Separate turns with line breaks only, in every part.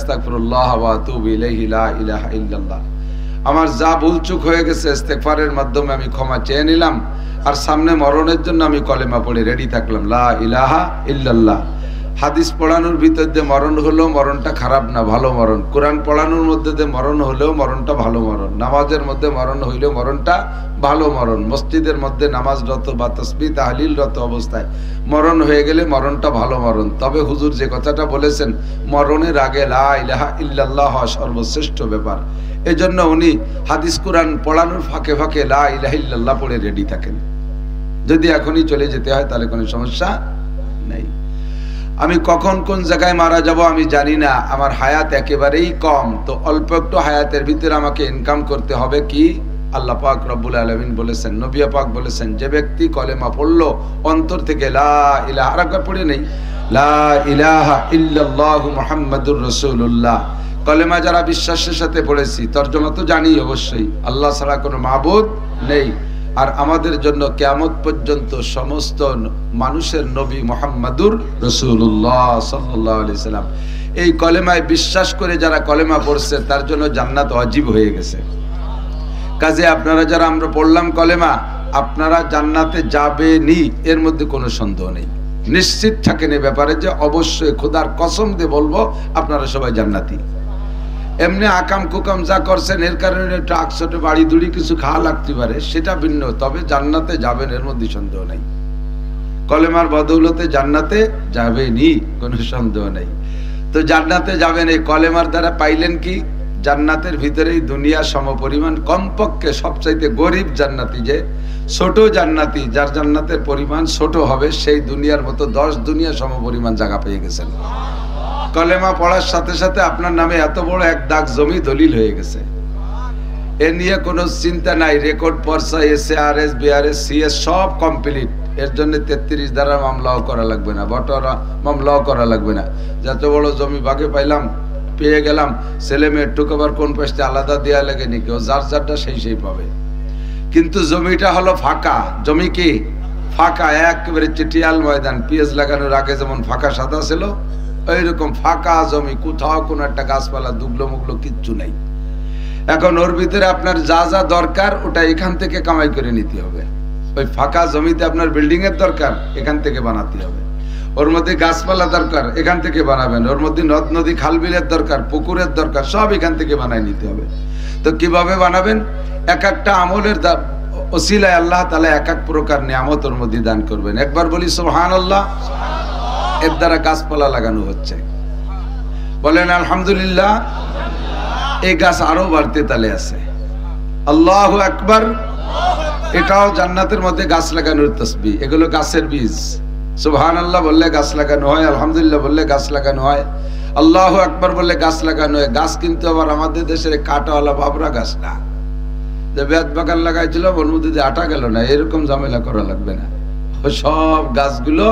আস্তাগফিরুল্লাহ ওয়া আতুবু ইলাইহি লা ইলাহা ইল্লাল্লাহ। আমার যা ভুলচুক হয়ে গেছে ইস্তেগফারের মাধ্যমে আমি ক্ষমা চেয়ে নিলাম, আর সামনে মরণের জন্য আমি কলেমা পড়ে রেডি থাকলাম, লা ইলাহা ইল্লাল্লাহ। হাদিস পড়ানোর ভিতর দিয়ে মরণ হলেও মরণটা খারাপ না, ভালো মরণ। কোরআন পড়ানোর মধ্যে দিয়ে মরণ হলেও মরণটা ভালো মরণ। নামাজের মধ্যে মরণ হইলেও মরণটা ভালো মরণ। মসজিদের মধ্যে নামাজরত বা তাসবিহ তাহলিলরত অবস্থায় মরণ হয়ে গেলে মরণটা ভালো মরণ। তবে হুজুর যে কথাটা বলেছেন, মরণের আগে লা ইলাহা ইল্লাল্লাহ হওয়া সর্বশ্রেষ্ঠ ব্যাপার। এজন্য উনি হাদিস কোরআন পড়ানোর ফাঁকে ফাঁকে লা ইলাহা ইল্লাল্লাহ পড়ে রেডি থাকেন। যদি এখনই চলে যেতে হয় তাহলে কোনো সমস্যা নেই। আমি কখন কোন জায়গায় মারা যাব আমি জানি না, আমার হায়াত একেবারেই কম, তো অল্প একটু হায়াতের ভিতরে আমাকে ইনকাম করতে হবে। কি আল্লাহ পাক রব্বুল আলামিন বলেছেন, নবী পাক বলেছেন, যে ব্যক্তি কলেমা পড়লো অন্তর থেকে লা ইলাহা, আরেকবার পড়ে নেই, লা ইলাহা ইল্লাল্লাহু মুহাম্মাদুর রাসূলুল্লাহ। কলেমা যারা বিশ্বাসের সাথে পড়েছি, তর্জমা তো জানি অবশ্যই, আল্লাহ ছাড়া কোনো মাবুদ নেই, আর আমাদের জন্য কিয়ামত পর্যন্ত সমস্ত মানুষের নবী মুহাম্মাদুর রাসূলুল্লাহ সাল্লাল্লাহু আলাইহি সাল্লাম। এই কলেমায় বিশ্বাস করে যারা কলেমা পড়ছে তার জন্য জান্নাত ওয়াজিব হয়ে গেছে। কাজে আপনারা যারা আমরা পড়লাম কলেমা, আপনারা জান্নাতে যাবেনই, এর মধ্যে কোনো সন্দেহ নেই। নিশ্চিত থাকেন এ ব্যাপারে যে অবশ্যই খোদার কসম দিয়ে বলবো আপনারা সবাই জান্নাতি। এমনি আকাম কুকাম যা করছেন এর কারণে একটু আকশটে বাড়ি দুড়ি কিছু খাওয়া লাগতে পারে, সেটা ভিন্ন, তবে জান্নাতে যাবেন এর মধ্যে সন্দেহ নেই। কলেমার বদৌলতে জান্নাতে যাবেনই, কোনো সন্দেহ নেই। তো জান্নাতে যাবেন এই কলেমার দ্বারা পাইলেন কি? জান্নাতের ভিতরেই দুনিয়া সমপরিমাণ, কমপক্ষে সবচাইতে গরিব জান্নাতি, যে ছোট জান্নাতি, যার জান্নাতের পরিমাণ ছোট হবে, সেই দুনিয়ার মতো 10 দুনিয়া সমপরিমাণ জায়গা পেয়ে গেছেন। কলেমা পড়ার সাথে সাথে আপনার নামে এত বড় এক দাগ জমি দলিল হয়ে গেছে, এ নিয়ে কোনো চিন্তা নাই। রেকর্ড পর্চা, SARS BRS CS সব কমপ্লিট। এর জন্য 33 ধারা মামলাও করা লাগবে না, বটরা মামলাও করা লাগবে না। যত বড় জমি ভাগে পাইলাম, পেয়ে গেলাম, ছেলে মেয়ের টুকাবার কোন পাশে আলাদা দেওয়া লাগেনি, কেউ যার যারটা সেই পাবে। কিন্তু জমিটা হলো ফাঁকা। জমি কি ফাঁকা, একেবারে চিটিয়াল ময়দান। পিএস লাগানোর আগে যেমন ফাঁকা সাদা ছিল, এইরকম ফাঁকা জমি, কোথাও কোনো একটা গাছপালা দুগলো মুগলো কিচ্ছু নাই। এখন ওর ভিতরে আপনার যা যা দরকার ওটা এখান থেকে কামাই করে নিতে হবে। ওই ফাঁকা জমিতে আপনার বিল্ডিং এর দরকার, এখান থেকে বানাতে হবে। ওর মধ্যে গাছপালা দরকার, এখান থেকে বানাবেন। ওর মধ্যে নদ নদী খাল বিলের দরকার, পুকুরের দরকার, সব এখান থেকে বানাই নিতে হবে। তো কিভাবে বানাবেন? এক একটা আমলের ওসিলায় আল্লাহ তাআলা এক এক প্রকার নিয়ামত ওর মধ্যে দান করবেন। একবার বলি সুবহানাল্লাহ। এর দ্বারা গাছপালা লাগানো হচ্ছে, বলেন আলহামদুলিল্লাহ। এই গাছ আরো বাড়তে তালে আছে, আল্লাহু আকবার। এটাও জান্নাতের মধ্যে গাছ লাগানোর তাসবিহ, এগুলো গাছের বীজ। সুবহানাল্লাহ বললে গাছ লাগানো হয়, আলহামদুলিল্লাহ বললে গাছ লাগানো হয়, আল্লাহু আকবার বললে গাছ লাগানো হয়। গাছ কিন্তু আবার আমাদের দেশের কাটাওয়ালা বাবরা গাছ না, যে বেত বাগান লাগাইছিল ওর মধ্যে যে আটা গেল না, এরকম ঝামেলা করা লাগবে না। সব গাছগুলো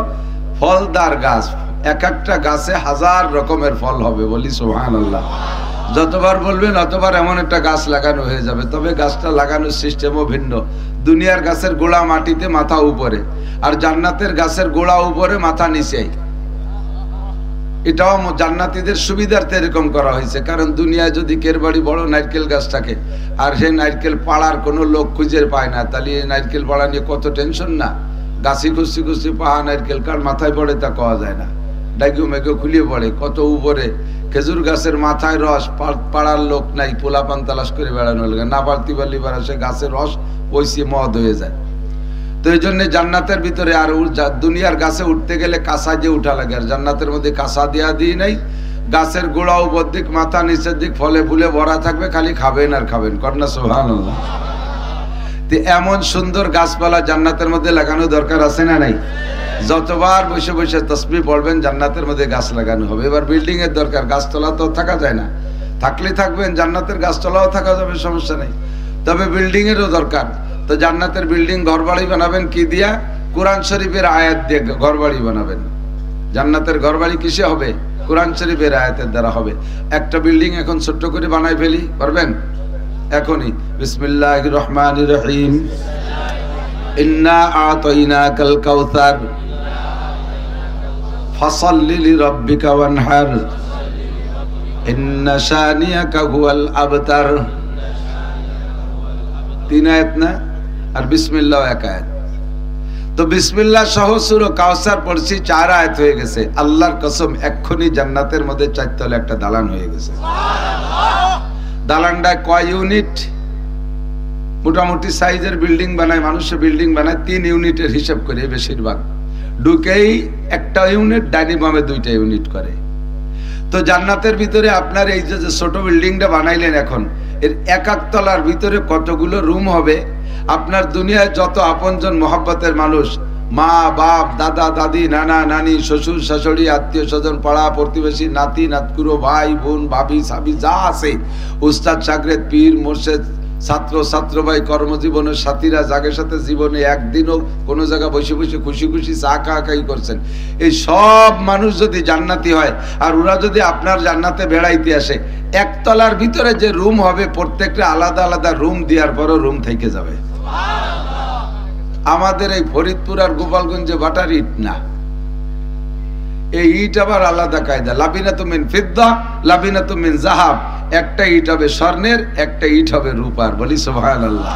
ফলদার গাছ, এক একটা গাছে 1000 রকমের ফল হবে, বলি সুবহানাল্লাহ। যতবার বলবেন অতবার এমন একটা গাছ লাগানো হয়ে যাবে। তবে গাছটা লাগানোর সিস্টেমও ভিন্ন। দুনিয়ার গাছের গোড়া মাটিতে, মাথা উপরে, আর জান্নাতের গাছের গোড়া উপরে, মাথা নিচে। এটাও জান্নাতীদের সুবিধার্থে এরকম করা হয়েছে। কারণ দুনিয়ায় যদি কের বাড়ি বড় নারকেল গাছ থাকে, আর সেই নারকেল পাড়ার কোনো লোক খুঁজে পায় না, তাহলে নারকেল পাড়া নিয়ে কত টেনশন না। গাছি খুশি খুশি পাহা নারকেল কার মাথায় পড়ে তা কওয়া যায় না, ডাইগু মেঘু খুলিয়ে পড়ে কত উপরে। খেজুর গাছের মাথায় রস, পাড়ার লোক নাই, পোলাপান তালাশ করে বেড়ানো লাগে, না পারতি পারলি পারা, সে গাছের রস পয়সিয়ে মদ হয়ে যায়। তো এই জন্য জান্নাতের ভিতরে, আর দুনিয়ার গাছে উঠতে গেলে কাঁচা দিয়ে উঠা লাগে, আর জান্নাতের মধ্যে কাঁচা দেওয়া দিয়ে নাই। গাছের গোড়া উপর দিক, মাথা নিচের দিক ফলে ফুলে ভরা থাকবে, খালি খাবেন আর খাবেন। কন্যা সুবহানাল্লাহ। তো এমন সুন্দর গাছপালা জান্নাতের মধ্যে লাগানো দরকার আছে না নাই? যতবার বসে বসে তাসবিহ পড়বেন জান্নাতের মধ্যে গাছ লাগানো হবে। এবার বিল্ডিং এর দরকার, গাছতলা তো থাকা যায় না, থাকলে থাকবেন, জান্নাতের গাছতলাও থাকা যাবে, সমস্যা নেই। তবে বিল্ডিং এরও দরকার। তো জান্নাতের বিল্ডিং, ঘরবাড়ি বানাবেন কি দিয়া? কোরআন শরীফের আয়াত দিয়ে ঘরবাড়ি বানাবেন। জান্নাতের ঘরবাড়ি কিসে হবে? কোরআন শরীফের আয়াতের দ্বারা হবে। একটা বিল্ডিং এখন ছোট্ট করে বানাই ফেলি, পারবেন এখনই? বিসমিল্লাহির রহমানির রহিম। ইন্না আতাইনাকাল কাউসার ফাসাল্লি লিরাব্বিকা ওয়ানহার ইন্না শানিয়াকা হুয়াল আবতার। 3 আয়াত না, আর বিসমিল্লাহ এক আয়াত। তো বিসমিল্লাহ সহ সূরা কাউসার পড়ছি, 4 আয়াত হয়ে গেছে। আল্লাহর কসম এক্ষুনি জান্নাতের মধ্যে 4 তলা একটা দালান হয়ে গেছে। দালানটা কয় ইউনিট? মোটামুটি সাইজের বিল্ডিং বানায়, মানুষের বিল্ডিং বানায় 3 ইউনিটের হিসাব করে বেশিরভাগ। ঢুকেই একটা ইউনিট, ডাইনিং বামে 2টা ইউনিট করে। তো জান্নাতের ভিতরে আপনার এই যে ছোট বিল্ডিংটা বানাইলেন, এখন এর এক এক তলার ভিতরে কতগুলো রুম হবে? আপনার দুনিয়ায় যত আপনজন মহব্বতের মানুষ, মা বাপ, দাদা দাদি, নানা নানি, শ্বশুর শাশুড়ি, আত্মীয় স্বজন, পাড়া প্রতিবেশী, নাতি নাতকুরো, ভাই বোন, ভাবি সাবি যা আছে, উস্তাদ শাগরেদ, পীর মুর্শিদ, ছাত্র ছাত্র ভাই, কর্মজীবনের সাথীরা, যাদের সাথে জীবনে একদিনও কোনো জায়গা বসে বসে খুশি খুশি চা খাই করছেন, এই সব মানুষ যদি জান্নাতি হয় আর ওরা যদি আপনার জান্নাতে বেড়াইতে আসে, একতলার ভিতরে যে রুম হবে প্রত্যেকটা আলাদা আলাদা রুম দেওয়ার পরও রুম থেকে যাবে। আমাদের এই ফরিদপুর আর গোপালগঞ্জে বাটার ইট না, এই ইট আবার আলাদা কায়দা। লাবিনাতু মিন ফিদ্দা, লাবিনাতু মিন যাহাব। একটা ইট হবে স্বর্ণের, একটা ইট হবে রূপার। বলি সুবহানাল্লাহ।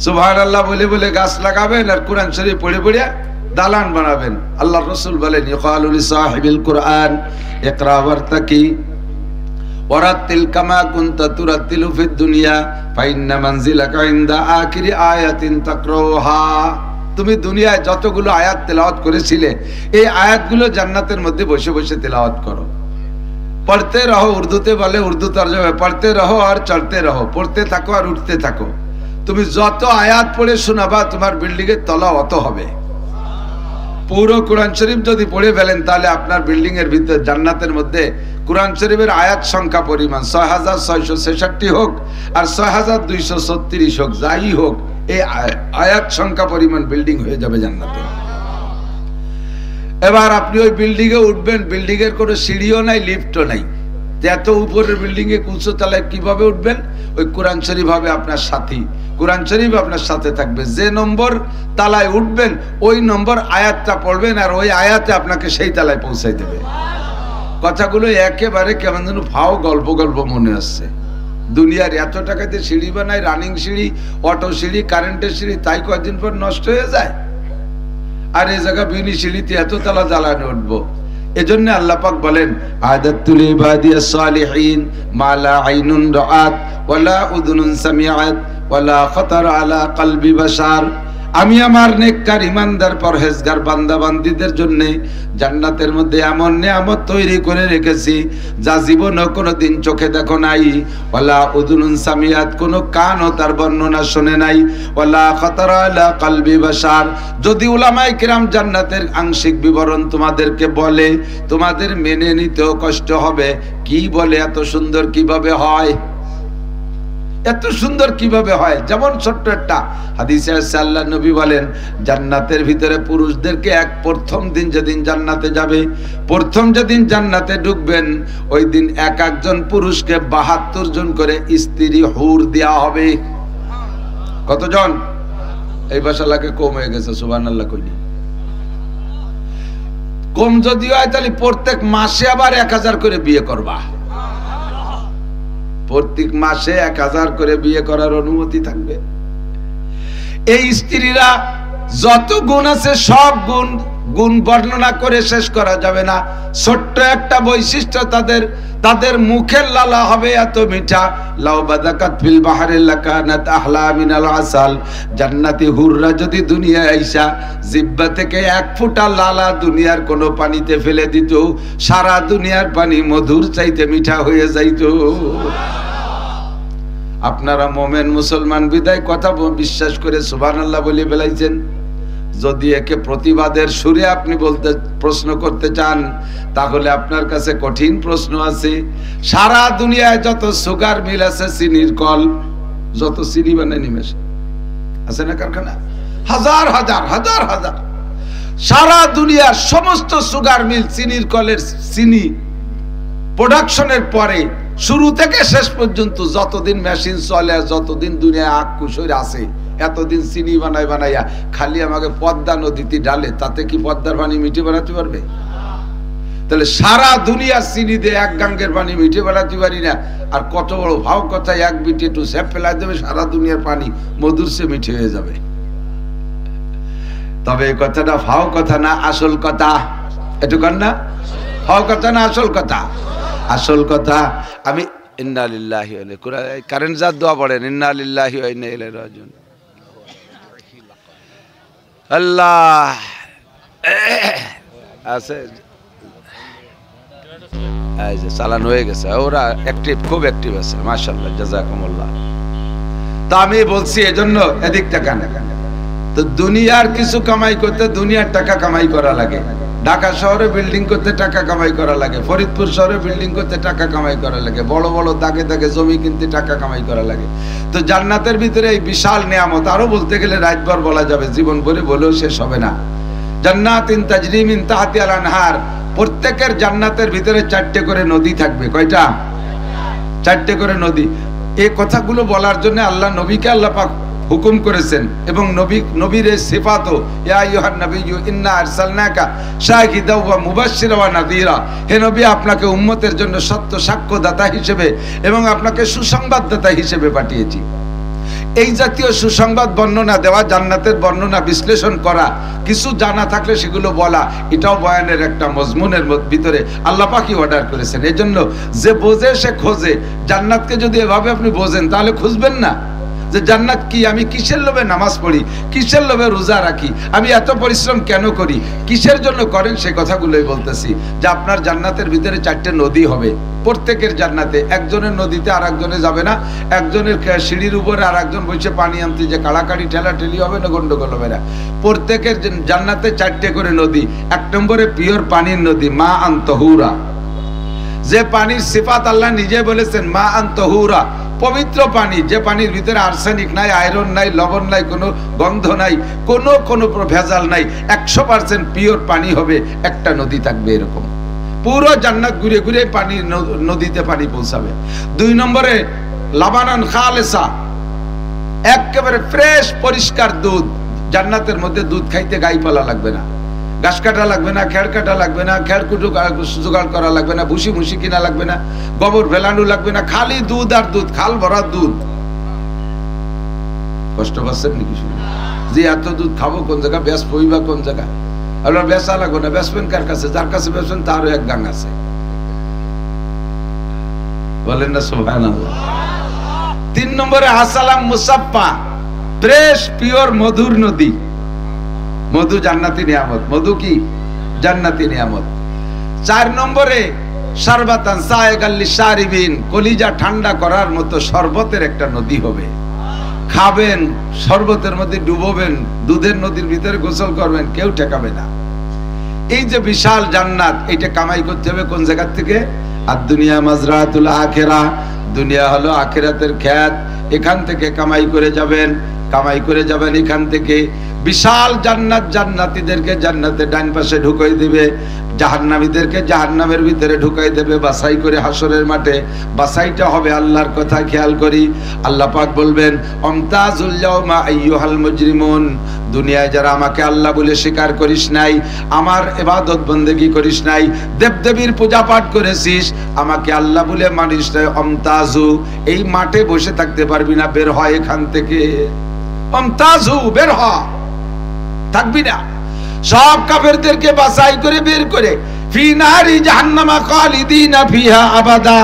সুবহানাল্লাহ বলে বলে গাছ লাগাবেন আর কোরআন শরীফ পড়ে পড়ে দালান বানাবেন। আল্লাহর রাসূল বলেন, ইকালু লিসাহিবিল কুরআন ইকরা ওয়ারতাকি ওয়ারাতিল কামা কুনতা তুরাতিলু ফিদ দুনিয়া ফাইন্না মানজিলাকা ইনদা আখিরি আয়াতিন তাকরাউহা। তুমি দুনিয়ায় যতগুলো আয়াত তেলাওয়াত করেছিলে, এই আয়াতগুলো জান্নাতের মধ্যে বসে বসে তেলাওয়াত করো, পড়তে রহো। উর্দুতে বলে, উর্দু তরজমা, পড়তে রহো আর চলতে রহো, পড়তে থাকো আর উঠতে থাকো। তুমি যত আয়াত পড়ে শোনাবা তোমার বিল্ডিং এর তলা অত হবে। পুরো কোরআন শরীফ যদি পড়ে ফেলেন তাহলে আপনার বিল্ডিং এর ভিতরে জান্নাতের মধ্যে কোরআন শরীফের আয়াত সংখ্যা পরিমাণ 6666 হোক আর 6236 হোক, যাই হোক, এই আয়াত সংখ্যা পরিমাণ বিল্ডিং হয়ে যাবে জান্নাতে। এবার আপনি ওই বিল্ডিং এ উঠবেন, বিল্ডিং এর কোনো সিঁড়িও নাই, লিফটও নাই। এত উপরের বিল্ডিং এ উঁচু তলায় কিভাবে উঠবেন? ওই কোরআন শরীফ হবে আপনার সাথী, কোরআন শরীফ আপনার সাথে থাকবে। যে নম্বর তালায় উঠবেন ওই নম্বর আয়াতটা পড়বেন আর ওই আয়াতে আপনাকে সেই তালায় পৌঁছাই দেবে। কথাগুলো একেবারে কেমন যেন ফাও গল্প গল্প মনে আসছে। দুনিয়ার এত টাকাতে সিঁড়ি বানায়, রানিং সিঁড়ি, অটো সিঁড়ি, কারেন্টের সিঁড়ি, তাই কয়েকদিন পর নষ্ট হয়ে যায়। আর এই জায়গা বিনি সিঁড়িতে এত তালা জ্বালানে উঠবো। এজন্য আল্লাহ পাক বলেন, আদাতুল ইবাদিয়াস সালিহিন মা লা আইনুন রাআত ওয়ালা উযুনুন সামিআত ওয়ালা খাতার আলা কলবি বাশার। আমি আমার নেককার ইমানদার পরহেজগার বান্দা বান্দীদের জন্য জান্নাতের মধ্যে এমন নিয়ামত তৈরি করে রেখেছি যা জীবনে কোনোদিন চোখে দেখো নাই। ওয়ালা উযুনুন সামিআত, কোনো কানও তার বর্ণনা শুনে নাই। ওয়ালা খাতার আলা কলবি বাশার। যদি উলামায়ে কিরাম জান্নাতের আংশিক বিবরণ তোমাদেরকে বলে, তোমাদের মেনে নিতেও কষ্ট হবে। কি বলে এত সুন্দর কিভাবে হয়, এত সুন্দর কিভাবে হয়? যেমন ছোট্ট একটা হাদিসে আছে, আল্লাহর নবী বলেন, জান্নাতের ভিতরে পুরুষদেরকে প্রথম দিন যেদিন জান্নাতে যাবে, প্রথম যেদিন জান্নাতে ঢুকবেন, ওই দিন এক একজন পুরুষকে 72 জন করে স্ত্রী হুর দেওয়া হবে। কতজন? এই ভাষালাকে কম হয়ে গেছে, সুবহানাল্লাহ কইনি। কম যদি হয় তাহলে প্রত্যেক মাসে আবার 1000 করে বিয়ে করবা। প্রত্যেক মাসে 1000 করে বিয়ে করার অনুমতি থাকবে। এই স্ত্রীরা যত গুণ আছে সব গুণ বর্ণনা করে শেষ করা যাবে না। ছোট্ট একটা বৈশিষ্ট্য তাদের মুখের লালা হবে এত মিঠা। লাউ বাদাকাত ফিল বাহরি লাকানাত আহলা মিনাল আসাল। জান্নাতি হুররা যদি দুনিয়ায় আইসা জিহ্বা থেকে 1 ফোঁটা লালা দুনিয়ার কোনো পানিতে ফেলে দিত, সারা দুনিয়ার পানি মধুর চাইতে মিঠা হয়ে যাইত। আপনারা মোমেন মুসলমান বিদায় কথা বিশ্বাস করে সুবহানাল্লাহ বলে বেলাইছেন। যদি একে প্রতিবাদের সুরে আপনি প্রশ্ন করতে চান তাহলে আপনার কাছে কঠিন প্রশ্ন আছে। সারা দুনিয়ায় যত সুগার মিল আছে, চিনির কল, যত চিনি বানায় নিমেষে আছে না কারখানা, হাজার হাজার হাজার হাজার, সারা দুনিয়ার সমস্ত সুগার মিল, চিনির কলের চিনি প্রোডাকশনের পরে শুরু থেকে শেষ পর্যন্ত যতদিন মেশিন চলে, যতদিন দুনিয়ায় আখ কুশর আছে, এতদিন চিনি বানাইয়া খালি আমাকে পদ্মা নদীতে ডালে, তাতে কি পদ্মার পানি মিঠে বানাতে পারবে? তাহলে সারা দুনিয়ার চিনি দিয়ে এক গাঙ্গের পানি মিঠে বেলাতে পারি না, আর কত বড় ভাও কথা, এক বিটে একটু স্যাপ ফেলাই দেবে, সারা দুনিয়ার পানি মধুর সে মিঠে হয়ে যাবে। তবে এই কথাটা ভাও কথা না আসল কথা, একটু কর না, ভাও কথা না আসল কথা? আসল কথা আমি ইন্না লিল্লাহি ওয়া ইন্না ইলাইহি, কারেন্ট যার দোয়া পড়েন, ইন্না লিল্লাহি ওয়া ইন্না ইলাইহি রাজিউন। আল্লাহ আছে এই যে চালান হয়ে গেছে, ওরা অ্যাক্টিভ, খুব অ্যাক্টিভ আছে, মাশাআল্লাহ, জাযাকুমুল্লাহ। তো আমি বলছি এজন্য এদিক টাকা না, তো দুনিয়ার কিছু কামাই করতে দুনিয়ার টাকা কামাই করা লাগে। ঢাকা শহরে বিল্ডিং করতে টাকা কামাই করা লাগে, ফরিদপুর শহরে বিল্ডিং করতে টাকা কামাই করা লাগে, বড় বড় দাগে দাগে জমি কিনতে টাকা কামাই করা লাগে। তো জান্নাতের ভিতরে এই বিশাল নিয়ামত, আরো বলতে গেলে রাতভর বলা যাবে, জীবন ভরে বলেও শেষ হবে না। জান্নাতিন তাজরি মিন তাহতিহাল আনহার, প্রত্যেকের জান্নাতের ভিতরে 4টে করে নদী থাকবে। কয়টা? 4টে করে নদী। এই কথাগুলো বলার জন্য আল্লাহ নবীকে আল্লাহ পাক হুকুম করেছেন, এবং নবীর এই সিফাতও, ইয়া আইয়ুহান নাবিয়্যু ইন্না আরসালনাকা শাহিদাও ওয়া মুবাশশিরা ওয়া নাযীরা, হে নবী আপনাকে উম্মতের জন্য সত্য সাক্ষ্যদাতা হিসেবে এবং আপনাকে সুসংবাদদাতা হিসেবে পাঠিয়েছি। এই জাতীয় সুসংবাদ বর্ণনা দেওয়া, জান্নাতের বর্ণনা বিশ্লেষণ করা, কিছু জানা থাকলে সেগুলো বলা, এটাও বয়ানের একটা মজমুনের ভিতরে আল্লাহ পাকই অর্ডার করেছেন। এই জন্য যে বোঝে সে খোঁজে। জান্নাতকে যদি এভাবে আপনি বোঝেন তাহলে খুঁজবেন না যে জান্নাত কি, আমি কিসের লোভে নামাজ পড়ি, কিসের লোভে রোজা রাখি, আমি এত পরিশ্রম কেন করি, কিসের জন্য করেন, সে কথাগুলোই বলতেছি। যে আপনার জান্নাতের ভিতরে 4টে নদী হবে, প্রত্যেকের জান্নাতে। একজনের নদীতে আর একজনে যাবে না, একজনের সিঁড়ির উপরে আর একজন বসে পানি আনতে, যে কাড়াকাড়ি ঠেলা ঠেলি হবে না, গন্ডগোল হবে না। প্রত্যেকের জান্নাতে 4টে করে নদী। 1 নম্বরে পিওর পানির নদী, মা আন তাহুরা, যে পানির সিফাত আল্লাহ নিজে বলেছেন, মা আন তাহুরা, পবিত্র পানি, যে পানির ভিতরে আর্সেনিক নাই, আয়রন নাই, লবণ নাই, কোনো গন্ধ নাই, কোনো ভেজাল নাই, 100% পিওর পানি হবে। একটা নদী থাকবে এরকম, পুরো জান্নাত ঘুরে ঘুরে পানি, নদীতে পানি পৌঁছাবে। 2 নম্বরে লাবানান খালেসা, একেবারে ফ্রেশ পরিষ্কার দুধ। জান্নাতের মধ্যে দুধ খাইতে গাই পালা লাগবে না, ঘাস কাটা লাগবে না, খেড় কাটা লাগবে না, খেড় কুটু জোগাড় করা লাগবে না, ভুসি মুসি কিনা লাগবে না, গোবর ফেলানো লাগবে না, খালি দুধ আর দুধ, খাল ভরা দুধ। কষ্ট পাচ্ছেন নাকি? যে এত দুধ খাবো কোন জায়গা, ব্যাস পইবা কোন জায়গা? আপনার বেচা লাগবে না, বেচবেন কার কাছে? যার কাছে বেচবেন তারও এক গাং আছে, বলেন না সুবহানাল্লাহ। 3 নম্বরে হাসালাম মুসাফফা, ফ্রেশ পিওর মধুর নদী। মধু জান্নাতি নিয়ামত, মধু কি জান্নাতি নিয়ামত। 4 নম্বরে শারবাতান সায়গাল লিশারিবিন, কলিজা ঠান্ডা করার মতো শরবতের একটা নদী হবে। খাবেন, শরবতের মধ্যে ডুবোবেন, দুধের নদীর ভিতরে গোসল করবেন, কেউ ঠেকাবে না। এই যে বিশাল জান্নাত, এটা কামাই করতে হবে কোন জায়গা থেকে? আর দুনিয়া মাজরাতুল আখিরা, দুনিয়া হলো আখিরাতের ক্ষেত। এখান থেকে কামাই করে যাবেন, কামাই করে যাবেন এখান থেকে। বিশাল জান্নাত, জান্নাতীদেরকে জান্নাতের ডান পাশে ঢুকাই দিবে, জাহান্নামীদেরকে জাহান্নামের ভিতরে ঢুকাই দেবে বাছাই করে হাসরের মাঠে। বাছাইটা হবে আল্লাহর কথা খেয়াল করি। আল্লাহ পাক বলবেন, আমতাজুল ইয়াউমা আইয়ুহাল মুজরিমুন, দুনিয়ায় যারা আমাকে আল্লাহ বলে স্বীকার করিস নাই, আমার ইবাদত বন্দেগী করিস নাই, দেবদেবীর পূজা পাঠ করেছিস, আমাকে আল্লাহ বলে মানিস নাই, আমতাজু, এই মাঠে বসে থাকতে পারবি না, বের হয় এখান থেকে। আমতাজু, বের হ, থাকবি না। সব কাফেরদেরকে বাছাই করে বের করে ফি নারি জাহান্নামা খালিদিনা ফিহা আবাদা।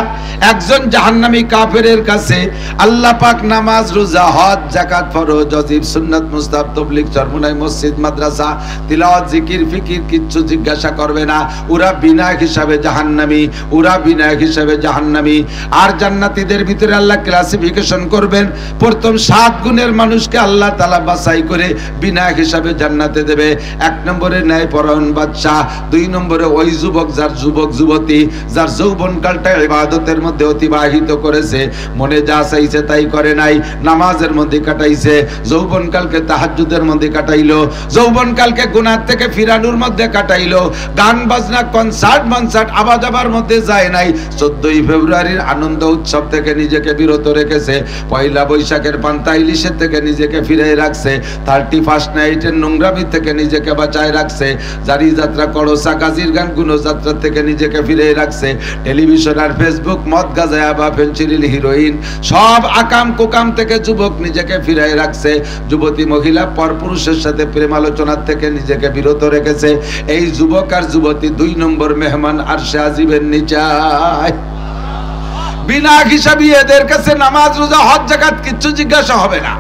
একজন জাহান্নামী কাফেরের কাছে আল্লাহ পাক নামাজ, রোজা, হজ, যাকাত, ফরজ, ওয়াজিব, সুন্নাত, মুস্তাহাব, তাবলীগ, চরমোনাই, মসজিদ, মাদ্রাসা, তিলাওয়াত, জিকির, ফিকির কিচ্ছু জিজ্ঞাসা করবে না। ওরা বিনা হিসাবে জাহান্নামী, ওরা বিনা হিসাবে জাহান্নামী। আর জান্নাতীদের ভিতরে আল্লাহ ক্লাসিফিকেশন করবেন। প্রথম 7 গুণের মানুষকে আল্লাহ তাআলা বাছাই করে বিনা হিসাবে জান্নাতে দেবে। 1 নম্বরে ন্যায়পরায়ণ বাদশা, 2 নম্বরে ওই যুবক যার যুবক যুবতী যার যৌবনকালটা ইবাদতের মধ্যে অতিবাহিত করেছে, মনে যা চাইছে তাই করে নাই, নামাজের মধ্যে কাটাইছে, যৌবনকালকে তাহাজ্জুদের মধ্যে কাটাইলো, যৌবনকালকে গুনাহ থেকে ফিরানোর মধ্যে কাটাইলো, গান বাজনা, কনসার্ট মনসার্ট আবাজাবার মধ্যে যায় নাই, 14ই ফেব্রুয়ারির আনন্দ উৎসব থেকে নিজেকে বিরত রেখেছে, পয়লা বৈশাখের পান্তা ইলিশের থেকে নিজেকে ফিরে রাখছে, 31st নাইটের নোংরামি থেকে নিজেকে বাঁচায় রাখছে, জারি যাত্রা, কড়সা, গাজির গান, যৌন যাত্রা থেকে নিজেকে ফিরে রাখছে। টেলিভিশন আর ফেসবুক, মদ গাঁজা বা ফেনসিডিল হিরোইন সব আকাম কুকাম থেকে যুবক নিজেকে ফিরে রাখছে। যুবতী মহিলা পরপুরুষের সাথে প্রেম আলোচনার থেকে নিজেকে বিরত রেখেছে। এই যুবক আর যুবতী 2 নম্বর মেহমান আরশে আজিমের নিচায়। বিনা হিসাবি এদের কাছে নামাজ রোজা হজ যাকাত কিচ্ছু জিজ্ঞাসা হবে না।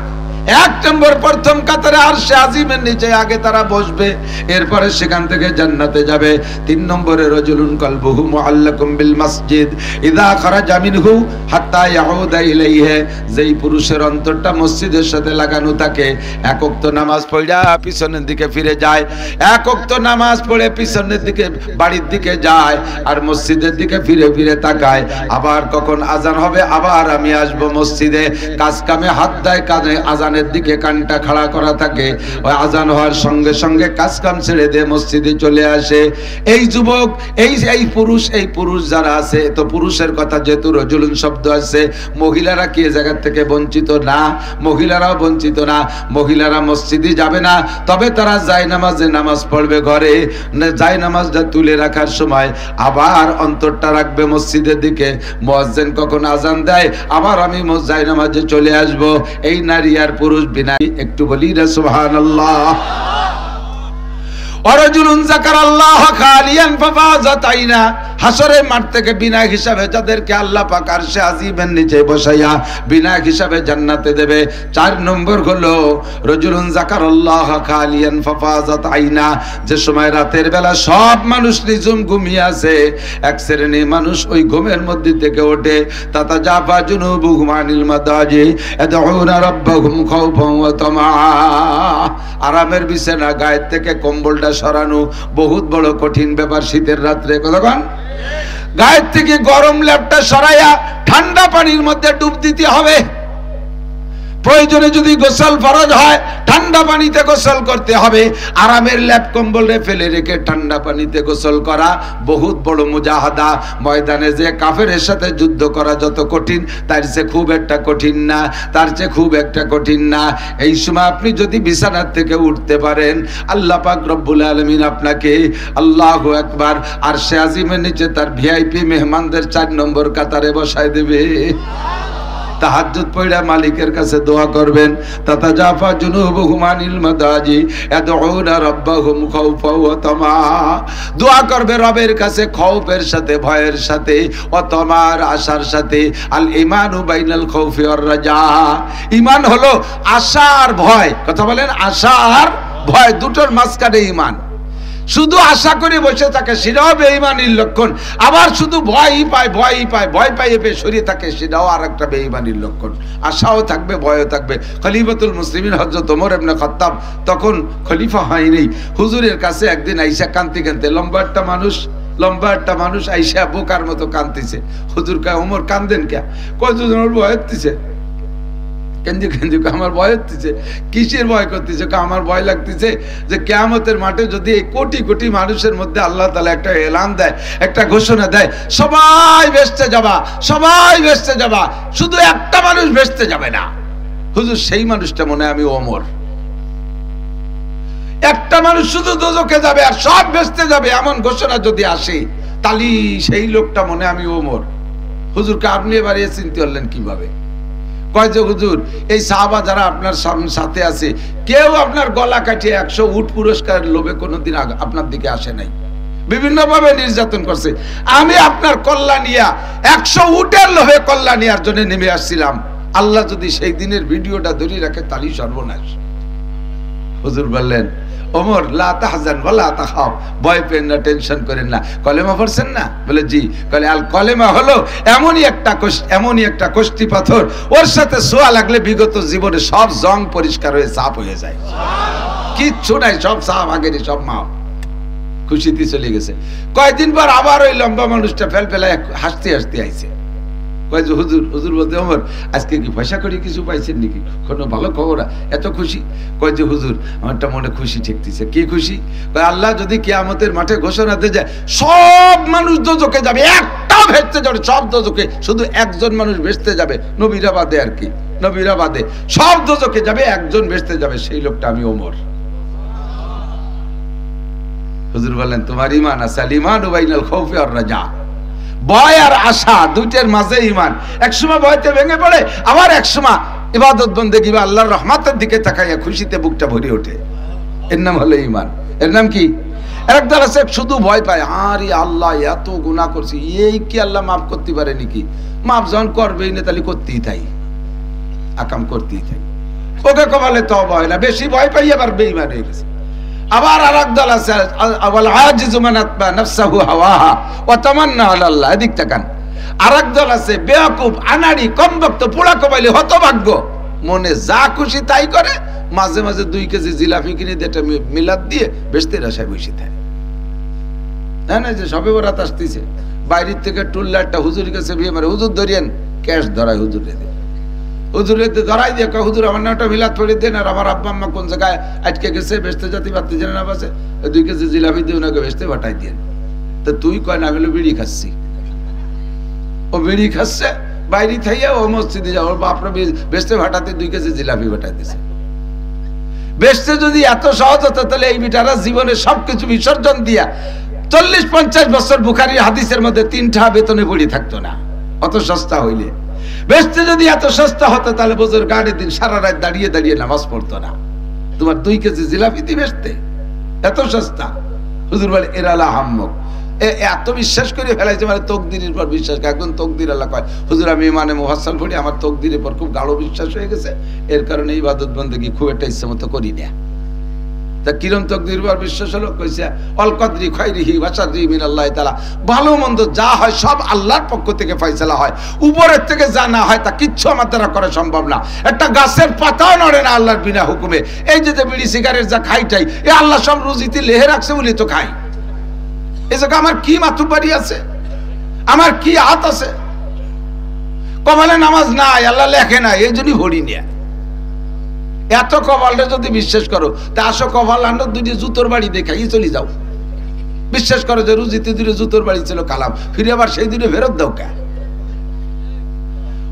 1 নম্বর প্রথম কাতারে আরশে আজিমের নিচে আগে তারা বসবে, এরপরে সেখান থেকে জান্নাতে যাবে। 3 নম্বরে রাজুলুন কলবুহু মুআল্লাকুম বিল মসজিদ ইযা খারাজা মিনহু হাত্তা ইয়াউদা ইলাইহি, যেই পুরুষের অন্তরটা মসজিদের সাথে লাগানো থাকে, এক ওয়াক্ত নামাজ পড়া পিছনের দিকে ফিরে যায়, এক ওয়াক্ত নামাজ পড়ে পিছনের দিকে বাড়ির দিকে যায় আর মসজিদের দিকে ফিরে ফিরে তাকায়, আবার কখন আজান হবে, আবার আমি আসব মসজিদে। কাজ কামে হাত দেয়, কাজে আজান দিকে কানটা খাড়া করা থাকে, ওই আজান হওয়ার সঙ্গে সঙ্গে কাজ কাম ছেড়ে দিয়ে মসজিদে চলে আসে। এই যুবক, এই পুরুষ যারা আছে, তো পুরুষের কথা যেহেতু রজুলুন শব্দ আছে, মহিলারা কি এ জায়গা থেকে বঞ্চিত না? মহিলারাও বঞ্চিত না। মহিলারা মসজিদে যাবে না, তবে তারা জায়নামাজে নামাজ পড়বে ঘরে। জায়নামাজটা তুলে রাখার সময় আবার অন্তরটা রাখবে মসজিদের দিকে। মুয়াজ্জিন কখন আজান দেয়, আবার আমি জায়নামাজে চলে আসব। এই নারী আর পুরুষ বিনা, একটু বলি না সুবহানাল্লাহ। ওয়ারাজুলুন যাকারাল্লাহ খালিয়ান ফাফাযাত আইনা, হাসরের মাঠ থেকে বিনা হিসাবে যাদেরকে আল্লাহ পাক আরশে আজিমের নিচে বসাইয়া বিনা হিসাবে জান্নাতে দেবে। 4 নম্বর হলো রাজুলুন যাকারাল্লাহ খালিয়ান ফাফাযাত আইনা, যে সময় রাতের বেলা সব মানুষ নিঝুম ঘুমিয়ে আছে, এক শ্রেণীর মানুষ ওই ঘুমের মধ্যে থেকে ওঠে। তাতাজাফা জুনুবুহুম আনিল মাদাজি ইয়াদউনা রাব্বাহুম খাউফান ওয়া তামআ, আরামের বিছানা গায়ের থেকে কম্বলটা সরানো বহুত বড় কঠিন ব্যাপার। শীতের রাত্রে কতক্ষণ গায়ের থেকে গরম ল্যাপটা সরাইয়া ঠান্ডা পানির মধ্যে ডুব দিতে হবে। প্রয়োজনে যদি গোসল ফরজ হয়, ঠান্ডা পানিতে গোসল করতে হবে। আরামের ল্যাপ কম্বলে ফেলে রেখে ঠান্ডা পানিতে গোসল করা বহুত বড় মুজাহাদা। ময়দানে যে কাফেরের সাথে যুদ্ধ করা যত কঠিন, তার চেয়ে খুব একটা কঠিন না, তার চেয়ে খুব একটা কঠিন না। এই সময় আপনি যদি বিছানার থেকে উঠতে পারেন, আল্লাহ পাক রব্বুল আলামিন আপনাকে আল্লাহু আকবার আরশে আজিমের নিচে তার ভিআইপি মেহমানদের 4 নম্বর কাতারে বসায় দেবে। তাহাজ্জুদ পড়া মালিকের কাছে দোয়া করবেন। তাতাজাফা জুনুবুহুম আনিল মাদাজি ইয়াদউনা রাব্বাহুম খাউফা ওয়া তামা, দোয়া করবে রবের কাছে খৌফের সাথে, ভয়ের সাথে, ওয়া তামার আশার সাথে। আল ঈমানু বাইনাল খাউফি ওয়ার রাজা, ঈমান হলো আশা আর ভয়। কথা বলেন, আশা আর ভয় দুটোর মাঝখানে ঈমান। শুধু আশা করে বসে থাকে সেটাও বেঈমানির লক্ষণ, আবার শুধু ভয়ই পায় ভয় পাইয়ে সরিয়ে থাকে সেটাও আর একটা বেঈমানির লক্ষণ। আশাও থাকবে, ভয়ও থাকবে। খলিফাতুল মুসলিমিন হযরত ওমর ইবনে খাত্তাব তখন খলিফা হয়নি, হুজুরের কাছে একদিন আইসা কাঁদতে কাঁদতে, লম্বা একটা মানুষ আইসা বোকার মতো কাঁদতেছে। হুজুর কয়, ওমর কাঁদেন কে? কয় ওমর ভয় হচ্ছে। আমার ভয় হচ্ছে। কিসের ভয় করতেছে? আমার ভয় লাগতেছে যে কিয়ামতের মাঠে যদি এই কোটি কোটি মানুষের মধ্যে আল্লাহ তাআলা একটা এলান দেয়, একটা ঘোষণা দেয়, সবাই বেহেশতে যাবা, শুধু একটা মানুষ বেহেশতে যাবে না। হুজুর, সেই মানুষটা মনে হয় আমি ওমর। একটা মানুষ শুধু দোজখে যাবে আর সব বেহেশতে যাবে, এমন ঘোষণা যদি আসে, তাহলে সেই লোকটা মনে আমি ওমর। হুজুরকে আপনি এবারে চিনতে পারলেন কিভাবে? কয় যে হুজুর, এই সাহাবা যারা আপনার সাথে আছে, কেউ আপনার গলা কাটিয়ে 100 উট পুরস্কার লোভে কোনোদিন আপনার দিকে আসে নাই, বিভিন্ন ভাবে নির্যাতন করছে। আমি আপনার কল্যাণিয়া 100 উটের লোভে কল্যাণিয়ার জন্য নেমে আসছিলাম। আল্লাহ যদি সেই দিনের ভিডিওটা ধরে রাখে, তাহলেই সর্বনাশ। হুজুর বললেন, ওমর লা তাহজান ওয়া লা তাখাফ, ভয় পেন না, টেনশন করেন না। কলেমা পড়ছেন না? বলে জি। বলে আল কলেমা হলো এমনই একটা কষ্টি পাথর, ওর সাথে ছোঁয়া লাগলে বিগত জীবনে সব জং পরিষ্কার হয়ে সাফ হয়ে যায়, কিচ্ছু নাই, সব সাফ, আগেরই সব মাপ। খুশিতে চলে গেছে। কয়েকদিন পর আবার ওই লম্বা মানুষটা ফেলফেলায় হাসতে আইছে। কয় যে হুজুর বলতে, ওমর আজকে কি পয়সা করে কিছু পাইছেন নাকি? কোনো ভালো খবর? এত খুশি? কয় যে হুজুর, আমারটা মনে খুশি ঠেকতেছে। কি খুশি? কয় আল্লাহ যদি কিয়ামতের মাঠে ঘোষণা দিয়ে যায়, সব মানুষ দোজখে যাবে, একটাও ভেস্তে যাবে, সব দোজখে, শুধু একজন মানুষ ভেস্তে যাবে, নবীরা বাদে আর কি, নবীরা বাদে সব দোজখে যাবে, একজন ভেস্তে যাবে, সেই লোকটা আমি ওমর। হুজুর বলেন তোমার ঈমান আছে, আল ঈমানু বাইনাল খাউফি ওয়ার রাজা, ভয় আর আশা দুইটার মাঝে ঈমান। একসময় ভয়তে ভেঙে পড়ে, আবার একসময় ইবাদত বন্দেগী বা আল্লাহর রহমতের দিকে তাকাইয়া খুশিতে বুকটা ভরে ওঠে। এর নাম হলো ঈমান। এর নাম কি? একদল আছে শুধু ভয় পায়, আরে আল্লাহ এত গুনাহ করছি, এই কি আল্লাহ মাফ করতে পারে নাকি? মাফ যখন করবেই না তাহলে করতেই থাই, আকাম করতেই থাই, ওকে কপালে তওবা হয় না, বেশি ভয় পাই আবার বেঈমান হয়ে গেছে। আবার আরেক দল আছে ওয়াল আজিজু মান আতবা নাফসাহু হাওয়াহা ওয়া তামান্না আলাল্লাহ, এদিক তাকান। আরেক দল আছে বেয়াকুব, আনাড়ি, কমবক্ত, পোড়া কপালি, হতভাগ্য, মনে যা খুশি তাই করে, মাঝে মাঝে 2 কেজি জিলাপি কিনে দিয়ে মিলাদ দিয়ে বেশতের আশায় বসে থাকে। না যে সবে বরাত আসতেছে, বাইরের থেকে টুল্লা একটা হুজুরের কাছে বিয়ে মারে, হুজুর ধরিয়েন, ক্যাশ ধরায় হুজুরে দেয়, হুজুরে ধরাই দিয়ে কয় হুজুর আমার নামটা মিলাদ পড়ে দেন, আর আমার আব্বা আম্মা কোন জায়গায় আটকে গেছে, বেশতে জাতি বাড়তে জেনে না বাসে, 2 কেজি জিলাপি দিয়ে ওনাকে বেশতে পাঠাই দিয়ে। তো তুই কয় না, আমি বিড়ি খাচ্ছি, ও বিড়ি খাচ্ছে বাইরে থাইয়া, ও মসজিদে যাও, ওর বাপরা বেশতে ভাটাতে 2 কেজি জিলাপি পাঠাই দিছে। বেশতে যদি এত সহজ হতো তাহলে এই বিটারা জীবনে সবকিছু বিসর্জন দিয়া 40-50 বছর বুখারীর হাদিসের মধ্যে 3টা বেতনে পড়ে থাকতো না, অত সস্তা হইলে। বেশতে যদি এত সস্তা হতো তাহলে বছর গাড়ির দিন সারা রাত দাঁড়িয়ে দাঁড়িয়ে নামাজ পড়তো না। তোমার 2 কেজি জিলাপি দিয়ে বেচতে এত সস্তা। হুজুর বলে এরালা হাম্মক, এত বিশ্বাস করে ফেলাইছে, মানে তকদিরের পর বিশ্বাস। একজন তকদির আল্লাহ কয়, হুজুর আমি মানে মুফাসসাল পড়ি, আমার তকদিরের পর খুব গাঢ় বিশ্বাস হয়ে গেছে, এর কারণে ইবাদত বন্দেগী খুব একটা ইচ্ছা মতো করি না। তা কিরম তকদির পর বিশ্বাস হলো? কইছে অল কদরি খাইরিহি ওয়া শাররিহি মিনাল্লাহি তাআলা, ভালো মন্দ যা হয় সব আল্লাহর পক্ষ থেকে ফয়সালা হয়, উপরের থেকে যা না হয় তা কিচ্ছু আমার দ্বারা করা সম্ভব না। একটা গাছের পাতাও নড়ে না আল্লাহর বিনা হুকুমে। এই যে বিড়ি সিগারেট যা খাইটাই, এ আল্লাহ সব রুজিতে লেহে রাখছে বলি তো খাই। এই জায়গা আমার কি মাতুব্বাড়ি আছে, আমার কি হাত আছে? কপালে নামাজ নাই, আল্লাহ লেখে না, এই জন্যই ভরি নিয়ে। এত কপালটা যদি বিশ্বাস করো, তা আসো কপাল আনো 2টি জুতোর বাড়ি দেখাই চলে যাও। বিশ্বাস করো যে রুজিতে 2টি জুতোর বাড়ি ছিল, কালাম ফিরে আবার সেই 2টি ফেরত দাও কে?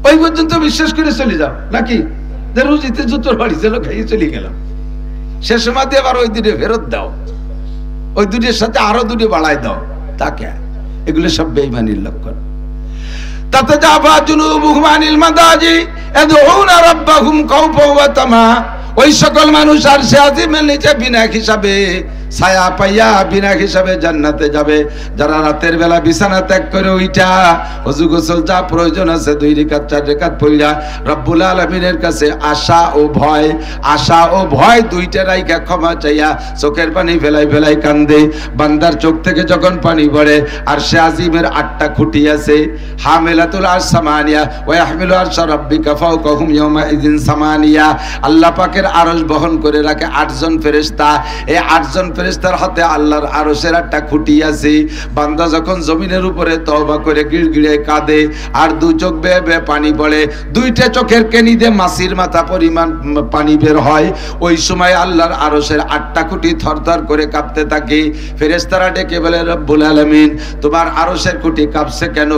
ওই পর্যন্ত বিশ্বাস করে চলে যাও, নাকি যে রুজিতে জুতোর বাড়ি ছিল, খাইয়ে চলে গেলাম, সে সময় দিয়ে আবার ওই 2টি ফেরত দাও, ওই 2টির সাথে আরো 2টি বাড়াই দাও, তাকে। এগুলো সব বেঈমানির লক্ষণ। তাতাজাফা জুনুবুহুম আনিল মাদাজি ইয়াদউনা রাব্বাহুম খাওফান ওয়া তামা, ওই সকল মানুষ আরশে আজিমের নিচে বিনা হিসাবে ছায়া পাইয়া বিনা হিসাবে জান্নাতে যাবে, যারা রাতের বেলা বিছানা ত্যাগ করে ওইটা ওযু গোসল যা প্রয়োজন আছে 2 রাকাত 4 রাকাত পড়িয়া রব্বুল আলামিনের কাছে আশা ও ভয় 2টা রাইখা ক্ষমা চাইয়া চোখের পানি ফেলাই ফেলাই কান্দে। বান্দার চোখ থেকে যখন পানি পড়ে, আরশে আজিমের 8টা খুঁটি আছে, হামিলাতুল আরশ সামানিয়া ওয়া ইয়াহমিলু আরশা রাব্বিকা ফাওকাহুম ইয়াওমা ইযিন সামানিয়া, আল্লাহ পাকের আরশ বহন করে রাখে 8 জন ফেরেশতা। এই 8 জন ফেরেশতার হাতে আল্লাহর আরশের 8টা খুঁটি আছে। বান্দা যখন জমিনের উপরে তওবা করে গিড়গিড়ে কাঁদে আর 2 চোখ বেয়ে বেয়ে পানি পড়ে, 2টা চোখের কেনিতে মাছির মাথা পরিমাণ পানি বের হয়, ওই সময় আল্লাহর আরশের 8টা খুঁটি থরথর করে কাঁপতে থাকে। ফেরেশতারা ডেকে বলে, রব্বুল আলামিন তোমার আরশের খুঁটি কাঁপছে কেন?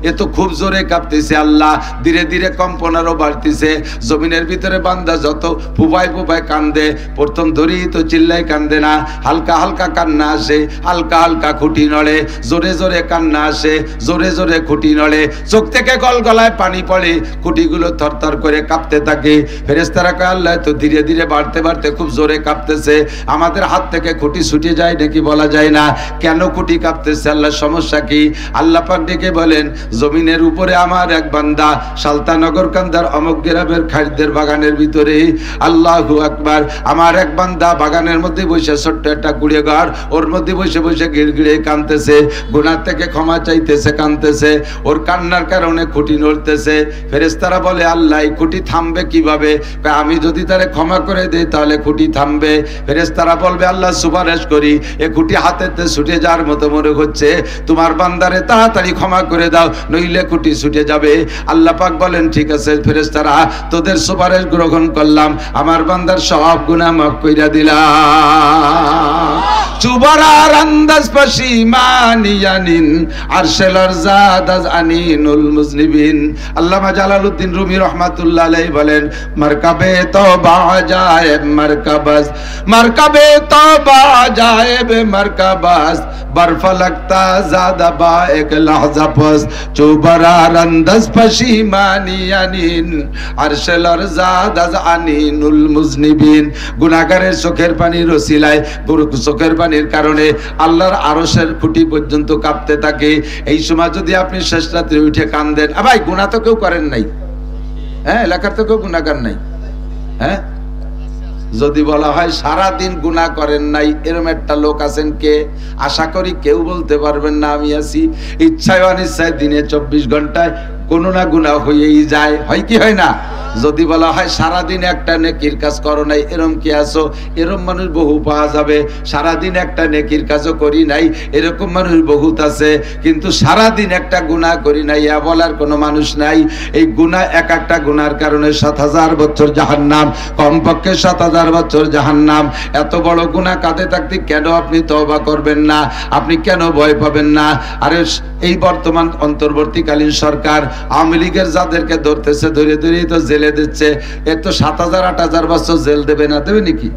এ তো খুব জোরে কাঁপতেছে আল্লাহ, ধীরে ধীরে কম্পন আরো বাড়তেছে। জমিনের ভিতরে বান্দা যত ফুপায় ফুপায় কান্দে, প্রথম ধরি তো চিল্লাই কান্দে না, হালকা হালকা কান্না আসে, হালকা হালকা খুঁটি নড়ে, জোরে জোরে কান্না আসে, জোরে জোরে খুঁটি নড়ে, চোখ থেকে গলগলায় পানি পড়ে, খুঁটিগুলো থরথর করে কাঁপতে থাকে। ফেরেশতারা কয়, আল্লাহ তো ধীরে ধীরে বাড়তে বাড়তে খুব জোরে কাঁপতেছে, আমাদের হাত থেকে খুঁটি ছুটে যায় নাকি বলা যায় না, কেন খুঁটি কাঁপতেছে আল্লাহ, সমস্যা কি? আল্লাহ পাক ডেকে বলেন, জমিনের উপরে আমার এক বান্দা সালতানগর কান্দার অমুক গ্রামের খাদ্যের বাগানের ভিতরে, আল্লাহু আকবার, আমার এক বান্দা বাগানের মধ্যে বসে, ছোট্ট একটা কুড়ে ঘর, ওর মধ্যে বসে বসে গিড়গিড়ে কাঁদতেছে, গুনাহ থেকে ক্ষমা চাইতেছে, কাঁদতেছে, ওর কান্নার কারণে খুঁটি নড়তেছে। ফেরেশতারা বলে, আল্লাহ এই খুঁটি থামবে কিভাবে? আমি যদি তারে ক্ষমা করে দেই তাহলে খুঁটি থামবে। ফেরেশতারা বলবে, আল্লাহ সুপারিশ করি, এ খুঁটি হাতেতে ছুটে যাওয়ার মতো মনে হচ্ছে, তোমার বান্দারে তাড়াতাড়ি ক্ষমা করে দাও, নইলে খুঁটি ছুটে যাবে। আল্লাহ পাক বলেন, ঠিক আছে ফেরেশতারা, তোদের সুপারিশ গ্রহণ করলাম, আমার বান্দার সব গুনাহ মাফ কইরা দিলাম। চুবারার আন্দাজ পশিমানিয়ানিন আরশেলার জাদাজ আনিনুল মুজনিবিন। আল্লামা জালালউদ্দিন রুমি রহমাতুল্লাহ আলাইহি বলেন, মারকাবে তওবা আজায়েব মারকাবাস, মারকাবে তওবা আজায়েব মারকাবাস, বরফ लगता ज़्यादा बा एक लहज़ा पस, चुबरार अंदाज़ पशिमानियानिन अरशल अर्ज़ादाज़ आनिनुल मुज़निबिन। गुनाहगारेर चोखेर पानिर ओसिलाय, चोखेर पानिर कारणे आल्लाहर आरशेर खुঁটি পর্যন্ত কাঁপতে থাকে। এই সময় যদি আপনি শেষ রাতে উঠে কাঁদেন, ভাই গুনাহ তো কেউ করেন নাই, হ্যাঁ এলাকার তো কেউ গুনাহগার নাই, হ্যাঁ যদি বলা হয় সারা দিন গুনাহ করেন নাই এরকম একটা লোক আছেন কে? আশা করি কেউ বলতে পারবেন না আমি আছি। ইচ্ছায় অনিচ্ছায় দিনে 24 ঘন্টায় কোনো না গুনাহ হয়েই যায়, হয় কি হয় না? যদি বলা হয় সারা দিন একটা নেকির কাজ করো নাই, এরকম কি আছো? এরকম মানুষ বহু পাওয়া যাবে। সারা দিন একটা নেকির কাজও করি নাই এরকম মানুষ বহুত আছে, কিন্তু সারা দিন একটা গুনাহ করি নাই এ বলার কোনো মানুষ নাই। এই গুনাহ এক একটা গুনার কারণে 7000 বছর জাহান্নাম, কমপক্ষে 7000 বছর জাহান্নাম। এত বড় গুনাহ কাঁধে থাকতে কেন আপনি তওবা করবেন না? আপনি কেন ভয় পাবেন না? আরে এই বর্তমান অন্তর্বর্তীকালীন সরকার আওয়ামী লীগের যাদেরকে ধরতেছে ধরে ধরেই তো জেলে দিচ্ছে। এর তো 7000 8000 বছর জেল দেবে না, দেবে নাকি?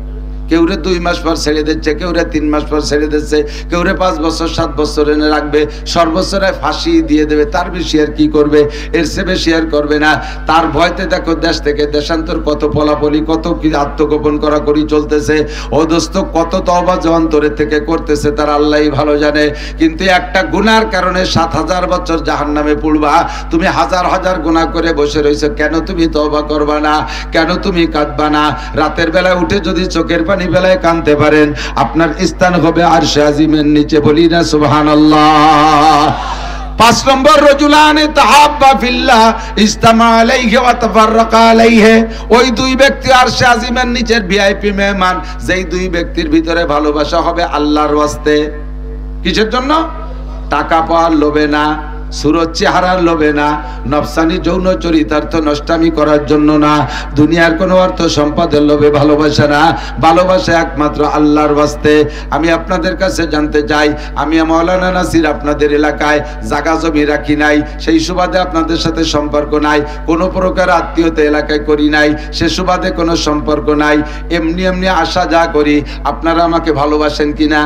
কেউরে 2 মাস পর ছেড়ে দিচ্ছে, কেউরে 3 মাস পর ছেড়ে দিচ্ছে, কেউরে 5 বছর 7 বছর এনে রাখবে, সর্বোচ্চরে ফাঁসি দিয়ে দেবে। তার বেশি আর কি করবে? এর চেয়ে বেশি আর করবে না। তার ভয়তে দেখো দেশ থেকে দেশান্তর কত পলাপলি, কত কি আত্মগোপন করা করি চলতেছে। ও দোস্ত কত তওবা যে অন্তরের থেকে করতেছে তার আল্লাহই ভালো জানে। কিন্তু একটা গুনার কারণে 7000 বছর জাহান্নামে পড়বা। তুমি হাজার হাজার গুনাহ করে বসে রইছো, কেন তুমি তওবা করবা না? কেন তুমি কাঁদবা না? রাতের বেলা উঠে যদি চোখের বেলায় কাঁদতে পারেন আপনার স্থান হবে আরশে আজিমের নিচে। বলি না সুবহানাল্লাহ। 5 নম্বর রজুলানে তাহাব্বা ফিল্লাহ ইজতামা আলাইহি ওয়া তাফাররাকা আলাইহি। ওই দুই ব্যক্তি আরশে আজিমের নিচের ভিআইপি মেহমান, যেই দুই ব্যক্তির ভিতরে ভালোবাসা হবে আল্লাহর ওয়াস্তে। কিসের জন্য? টাকা পাওয়ার লোভে না, সুরত চেহারার লোভে না, নফসানি যৌন চরিতার্থ নষ্টামি করার জন্য না, দুনিয়ার কোনো অর্থ সম্পদের লোভে ভালোবাসা না, ভালোবাসা একমাত্র আল্লাহর ওয়াস্তে। আমি আপনাদের কাছে জানতে চাই, আমি মাওলানা নাসির আপনাদের এলাকায় জায়গা জমি রাখি নাই, সেই সুবাদে আপনাদের সাথে সম্পর্ক নাই, কোনো প্রকার আত্মীয়তা এলাকায় করি নাই, সে সুবাদে কোনো সম্পর্ক নাই। এমনি এমনি আশা যা করি, আপনারা আমাকে ভালোবাসেন কিনা?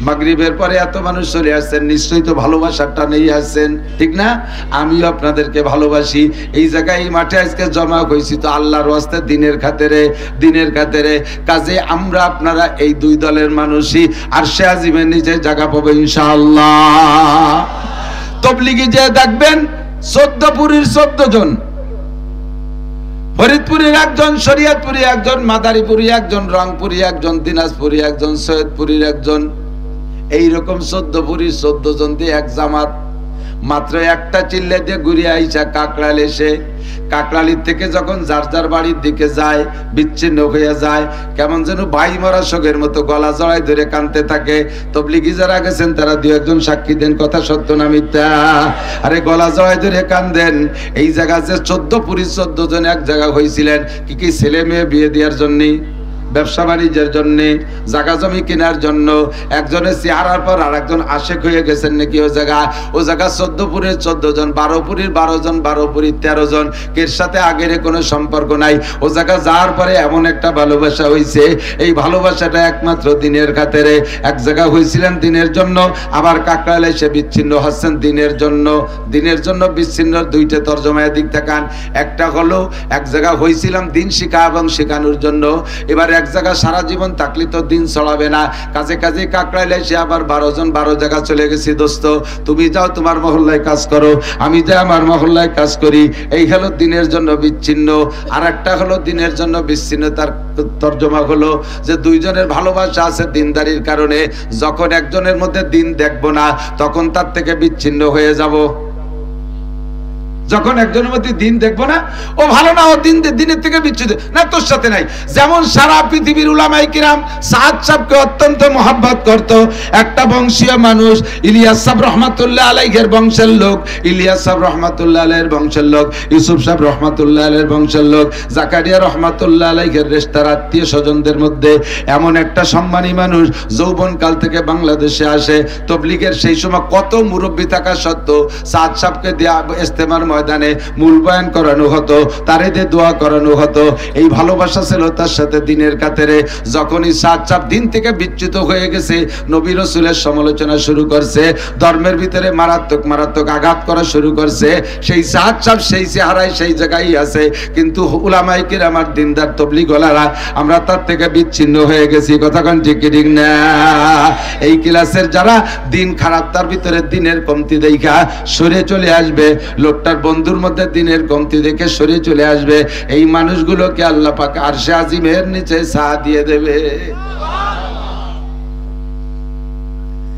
মাগরিবের পরে এত মানুষ চলে আসছেন, নিশ্চয়ই তো ভালোবাসার টানেই আসছেন, ঠিক না? আমিও আপনাদেরকে ভালোবাসি। এই জায়গায় এই মাঠে আজকে জমা হয়েছি তো আল্লাহর ওয়াস্তে, দিনের খাতিরে, দিনের খাতিরে। কাজে আমরা আপনারা এই দুই দলের মানুষই আরশে আজিমের নিচে জায়গা পাবো ইনশাআল্লাহ। তবলিগি যে দেখবেন 14 পুরীর 14 জন, ফরিদপুরের একজন, শরীয়তপুরি একজন, মাদারীপুরি একজন, রংপুরি একজন, দিনাজপুরি একজন, সৈয়দপুরির একজন, এইরকম 14 পুরীর 14 জন দিয়ে এক জামাত। মাত্র একটা চিল্লে দিয়ে ঘুরে আইসা কাকরাইল এসে, কাকরাইল থেকে যখন যার যার বাড়ির দিকে যায় বিচ্ছিন্ন হয়ে যায়, কেমন যেন ভাই মরা শোকের মতো গলা জড়াই ধরে কাঁদতে থাকে। তবলিগি যারা গেছেন তারা 2-1 সাক্ষী দেন, কথা সত্য না মিথ্যা? আরে গলা জড়াই ধরে কাঁদেন। এই জায়গা যে 14 পুরীর 14 জন এক জায়গা হয়েছিলেন, কি ছেলে মেয়ে বিয়ে দেওয়ার জন্য, ব্যবসা বাণিজ্যের জন্য, জায়গা জমি কেনার জন্য। একজনের চেহারার পর আর একজন আশেক হয়ে গেছেন নাকি ও জায়গা। ও জায়গা 14 পুরীর 14 জন, 12 পুরীর 12 জন, 12 পুরীর 13 জন, এর সাথে আগের কোনো সম্পর্ক নাই। ও জায়গা যাওয়ার পরে এমন একটা ভালোবাসা হয়েছে, এই ভালোবাসাটা একমাত্র দিনের খাতিরে। এক জায়গা হয়েছিলেন দিনের জন্য, আবার কাকরাইলে এসে বিচ্ছিন্ন হচ্ছেন দিনের জন্য। দিনের জন্য বিচ্ছিন্ন দুইটা তর্জমায় দিক থাকান। একটা হলো এক জায়গা হয়েছিলাম দিন শিখা এবং শেখানোর জন্য, এবার এক জায়গা সারা জীবন থাকলে তো দিন ছড়াবে না। কাজে কাজে কাকরাইলে এসে আবার 12 জন 12 জায়গা চলে গেছি। দোস্ত তুমি যাও তোমার মহল্লায় কাজ করো, আমি যাই আমার মহল্লায় কাজ করি। এই হলো দিনের জন্য বিচ্ছিন্ন। আর একটা হলো দিনের জন্য বিচ্ছিন্ন, তার তর্জমা হলো যে দুইজনের ভালোবাসা আছে দিনদারির কারণে, যখন একজনের মধ্যে দিন দেখবো না তখন তার থেকে বিচ্ছিন্ন হয়ে যাব। যখন একজনের মধ্যে দিন দেখবো না, ও ভালো না, ও দিনের থেকে বিচ্যুত না, তোর সাথে নাই। যেমন সারা পৃথিবীর উলামায়ে কিরাম সাদ সাহেবকে অত্যন্ত মহব্বত করত। একটা বংশীয় মানুষ, ইলিয়াস সাহেব রহমাতুল্লাহ আলাইহির বংশের লোক, ইলিয়াস সাহেব রহমাতুল্লাহ আলাইহির বংশের লোক, ইউসুফ সাহেব রহমাতুল্লাহ আলাইহির বংশের লোক, জাকারিয়া রহমাতুল্লাহ আলাইহির রেশতার আত্মীয় স্বজনদের মধ্যে এমন একটা সম্মানী মানুষ যৌবন কাল থেকে বাংলাদেশে আসে। তবলিগের সেই সময় কত মুরব্বী থাকা সত্ত্বেও সাদ সাহেবকে দেয়া ইস্তেমার ময়দানে মূল বয়ান করানো হতো, তারে দিয়ে দোয়া করানো হতো। এই ভালোবাসা ছিল তার সাথে দিনের কাতারে। যখনই সাদ সাহেব দিন থেকে বিচ্যুত হয়ে গেছে, নবী রাসূলের সমালোচনা শুরু করছে, ধর্মের ভিতরে মারাত্মক মারাত্মক আঘাত করা শুরু করছে, সেই সাদ সাহেব সেই চেহারায় সেই জায়গায় আছে। কিন্তু উলামায়ে কিরাম আর দিনদার তবলিগওয়ালারা আমরা তার থেকে বিচ্ছিন্ন হয়ে গেছি। কথা কোন ঠিক ঠিক না? এই ক্লাসের যারা দিন খারাপ, তার ভিতরে দিনের কমতি দেখা সরে চলে আসবে, লোকটার বন্ধুর মধ্যে দিনের কমতি দেখে সরে চলে আসবে, এই মানুষগুলোকে আল্লাহ পাক আরশে আজিমের নিচে ছায়া দিয়ে দেবে।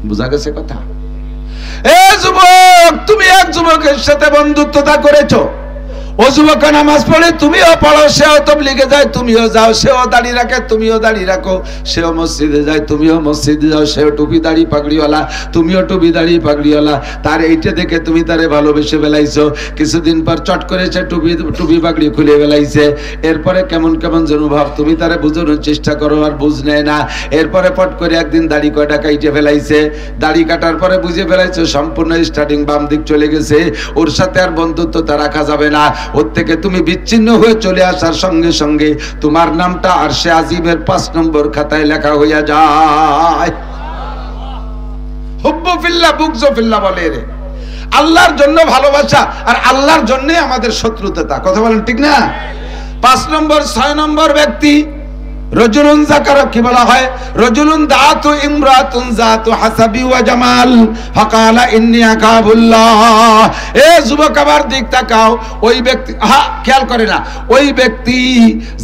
বুঝা গেছে কথা? এ যুবক, তুমি এক যুবকের সাথে বন্ধুত্বতা করেছো, ও যুবক নামাজ পড়ে, তুমিও পড়ো, সেও তবলিগে যায়, তুমিও যাও, সেও দাড়ি রাখে, তুমিও দাড়ি রাখো, সেও মসজিদে যায়, তুমিও মসজিদে যাও, সেও টুপি দাড়ি পাগড়িওয়ালা, তুমিও টুপি দাড়ি পাগড়িওয়ালা। তার এইটা দেখে তুমি তারে ভালোবেসে ফেলাইছো। কিছুদিন পর চট করে সে টুপি পাগড়ি খুলে ফেলাইছে। এরপরে কেমন কেমন যেন ভাব, তুমি তারে বুঝানোর চেষ্টা করো, আর বুঝ নেয় না। এরপরে পট করে একদিন দাড়ি কয়টা কাইটে ফেলাইছে। দাড়ি কাটার পরে বুঝে ফেলাইছে সম্পূর্ণ স্টার্টিং বাম দিক চলে গেছে, ওর সাথে আর বন্ধুত্বতা রাখা যাবে না। ওর থেকে তুমি বিচ্ছিন্ন হয়ে চলে আসার সঙ্গে সঙ্গে তোমার নামটা আরশে আজিমের 5 নম্বর খাতায় লেখা হইয়া যায়। হুব্বু ফিল্লাহ বুগযু ফিল্লাহ বলে রে, আল্লাহর জন্য ভালোবাসা আর আল্লাহর জন্য আমাদের শত্রুতা। কথা বলেন ঠিক না? 5 নম্বর 6 নম্বর ব্যক্তি রজুলুন যাকারা, কি বলা হয়? রজুলুন দাতু ইমরাতুন যাতু হাসাবি ওয়া জামাল ফাকালা ইন্নী আকাবুল্লাহ। এ যুবক, আবার দিক তাকাও। ওই ব্যক্তি, খেয়াল করে না, ওই ব্যক্তি,